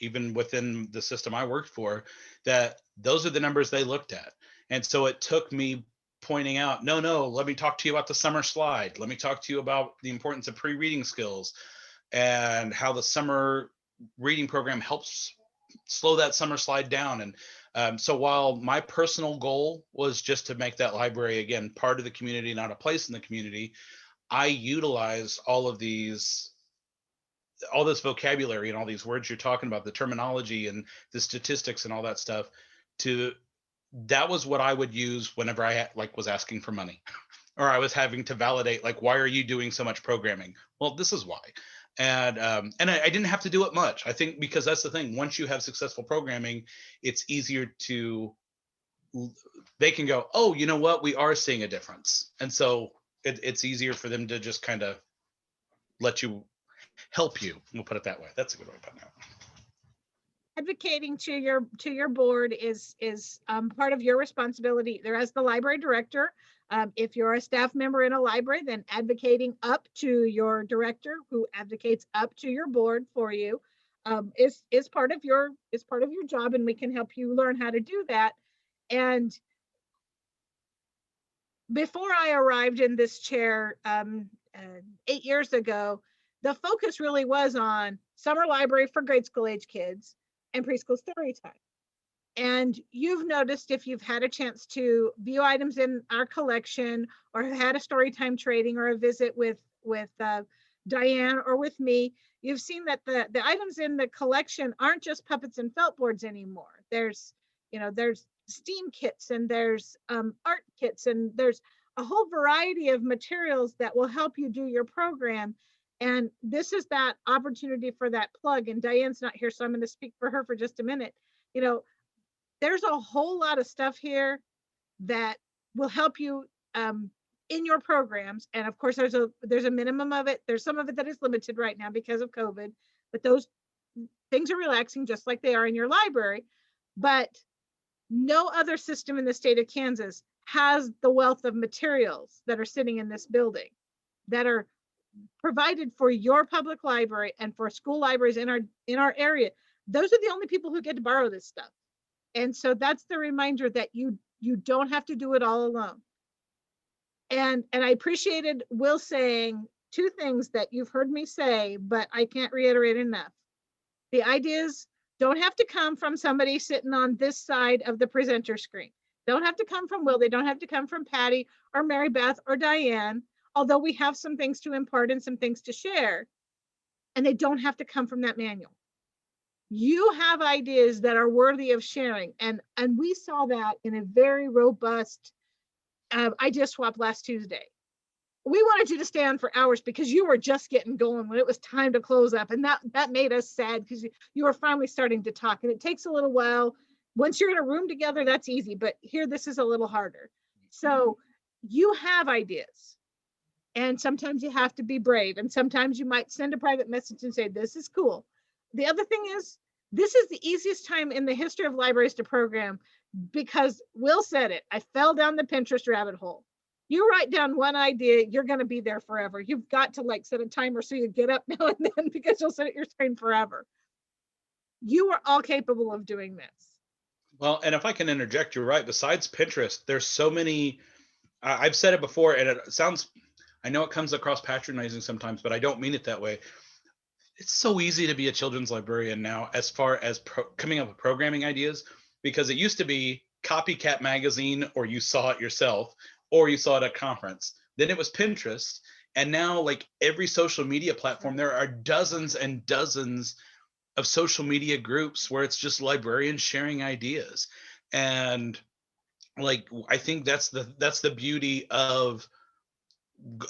even within the system I worked for, that those are the numbers they looked at. And so it took me pointing out, no, let me talk to you about the summer slide. Let me talk to you about the importance of pre-reading skills and how the summer reading program helps slow that summer slide down. And so while my personal goal was just to make that library, again, part of the community, not a place in the community, I utilize all this vocabulary and all these words you're talking about, the terminology and the statistics and all that stuff, that was what I would use whenever I was asking for money or I was having to validate, like, why are you doing so much programming? Well, this is why. And I didn't have to do it much. I think because that's the thing. Once you have successful programming, it's easier they can go, oh, you know what? We are seeing a difference. And so it's easier for them to just kind of help you. We'll put it that way. That's a good way to put it. Advocating to your board is part of your responsibility there as the library director. If you're a staff member in a library, then advocating up to your director, who advocates up to your board for you, is part of your job, and we can help you learn how to do that. And before I arrived in this chair 8 years ago, the focus really was on summer library for grade school age kids and preschool story time. And you've noticed, if you've had a chance to view items in our collection, or had a story time trading or a visit with Diane or with me, you've seen that the items in the collection aren't just puppets and felt boards anymore. There's STEAM kits, and there's art kits, and there's a whole variety of materials that will help you do your program. And this is that opportunity for that plug. And Diane's not here, so I'm going to speak for her for just a minute. There's a whole lot of stuff here that will help you in your programs. And of course, there's a minimum of it. There's some of it that is limited right now because of COVID, but those things are relaxing just like they are in your library. But no other system in the state of Kansas has the wealth of materials that are sitting in this building, that are provided for your public library and for school libraries in our area. Those are the only people who get to borrow this stuff. And so that's the reminder that you don't have to do it all alone. And I appreciated Will saying 2 things that you've heard me say, but I can't reiterate enough. The ideas don't have to come from somebody sitting on this side of the presenter screen. Don't have to come from Will. They don't have to come from Patty or Mary Beth or Diane, although we have some things to impart and some things to share. And they don't have to come from that manual. You have ideas that are worthy of sharing. And we saw that in a very robust idea swap last Tuesday. We wanted you to stay on for hours because you were just getting going when it was time to close up. And that made us sad because you were finally starting to talk. And it takes a little while. Once you're in a room together, that's easy. But here, this is a little harder. So you have ideas. And sometimes you have to be brave. And sometimes you might send a private message and say, this is cool. The other thing is, this is the easiest time in the history of libraries to program because Will said it. I fell down the Pinterest rabbit hole. You write down one idea, you're going to be there forever. You've got to like set a timer so you get up now and then because you'll sit at your screen forever. You are all capable of doing this. Well, and if I can interject, you're right. Besides Pinterest, there's so many, I've said it before, and it sounds, I know it comes across patronizing sometimes, but I don't mean it that way. It's so easy to be a children's librarian now as far as coming up with programming ideas, because it used to be Copycat Magazine, or you saw it yourself, or you saw it at a conference. Then it was Pinterest. And now, like every social media platform, there are dozens and dozens of social media groups where it's just librarians sharing ideas. And like, I think that's the beauty of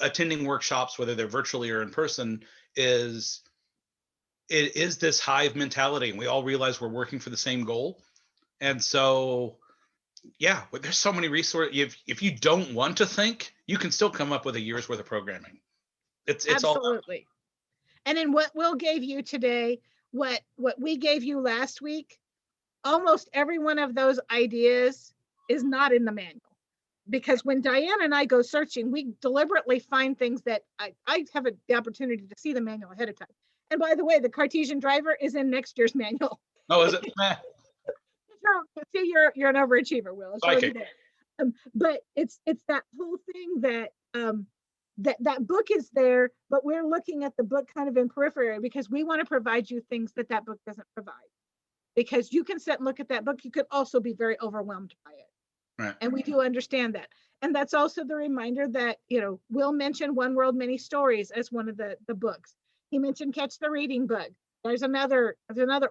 attending workshops, whether they're virtually or in person, is it is this hive mentality, and we all realize we're working for the same goal. And so, yeah, but there's so many resources. If you don't want to think, you can still come up with a year's worth of programming. It's absolutely. And then what Will gave you today, what we gave you last week, almost every one of those ideas is not in the manual. Because when Diane and I go searching, we deliberately find things that I have the opportunity to see the manual ahead of time. And by the way, the Cartesian driver is in next year's manual. Oh, is it? See, you're an overachiever, Will. But it's that whole thing that that book is there, but we're looking at the book kind of in periphery because we want to provide you things that book doesn't provide. Because you can sit and look at that book, you could also be very overwhelmed by it. Right. And we do understand that. And that's also the reminder that, Will mention One World Many Stories as one of the books. He mentioned Catch the Reading Bug. There's another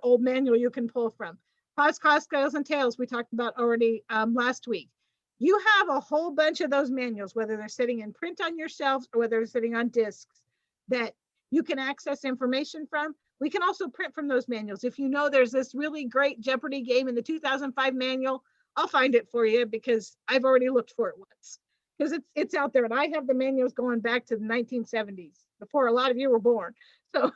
old manual you can pull from. Paws, Caws, Scales, and Tails we talked about already last week. You have a whole bunch of those manuals, whether they're sitting in print on your shelves or whether they're sitting on discs, that you can access information from. We can also print from those manuals. If you know there's this really great Jeopardy game in the 2005 manual, I'll find it for you because I've already looked for it once. Because it's out there, and I have the manuals going back to the 1970s, before a lot of you were born. So,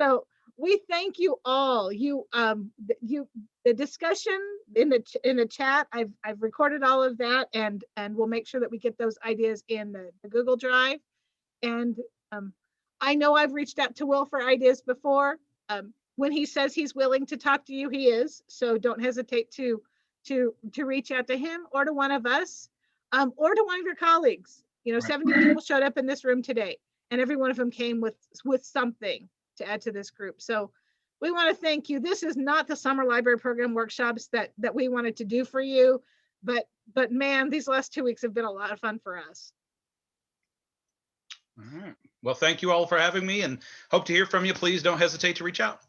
so we thank you all. The discussion in the chat, I've recorded all of that, and we'll make sure that we get those ideas in the Google Drive. And I know I've reached out to Will for ideas before. When he says he's willing to talk to you, he is. So don't hesitate to reach out to him or to one of us, or to one of your colleagues. 70 people showed up in this room today, and every one of them came with something to add to this group. So we want to thank you. This is not the summer library program workshops that we wanted to do for you, but man, these last 2 weeks have been a lot of fun for us. All right. Well, thank you all for having me, and hope to hear from you. Please don't hesitate to reach out.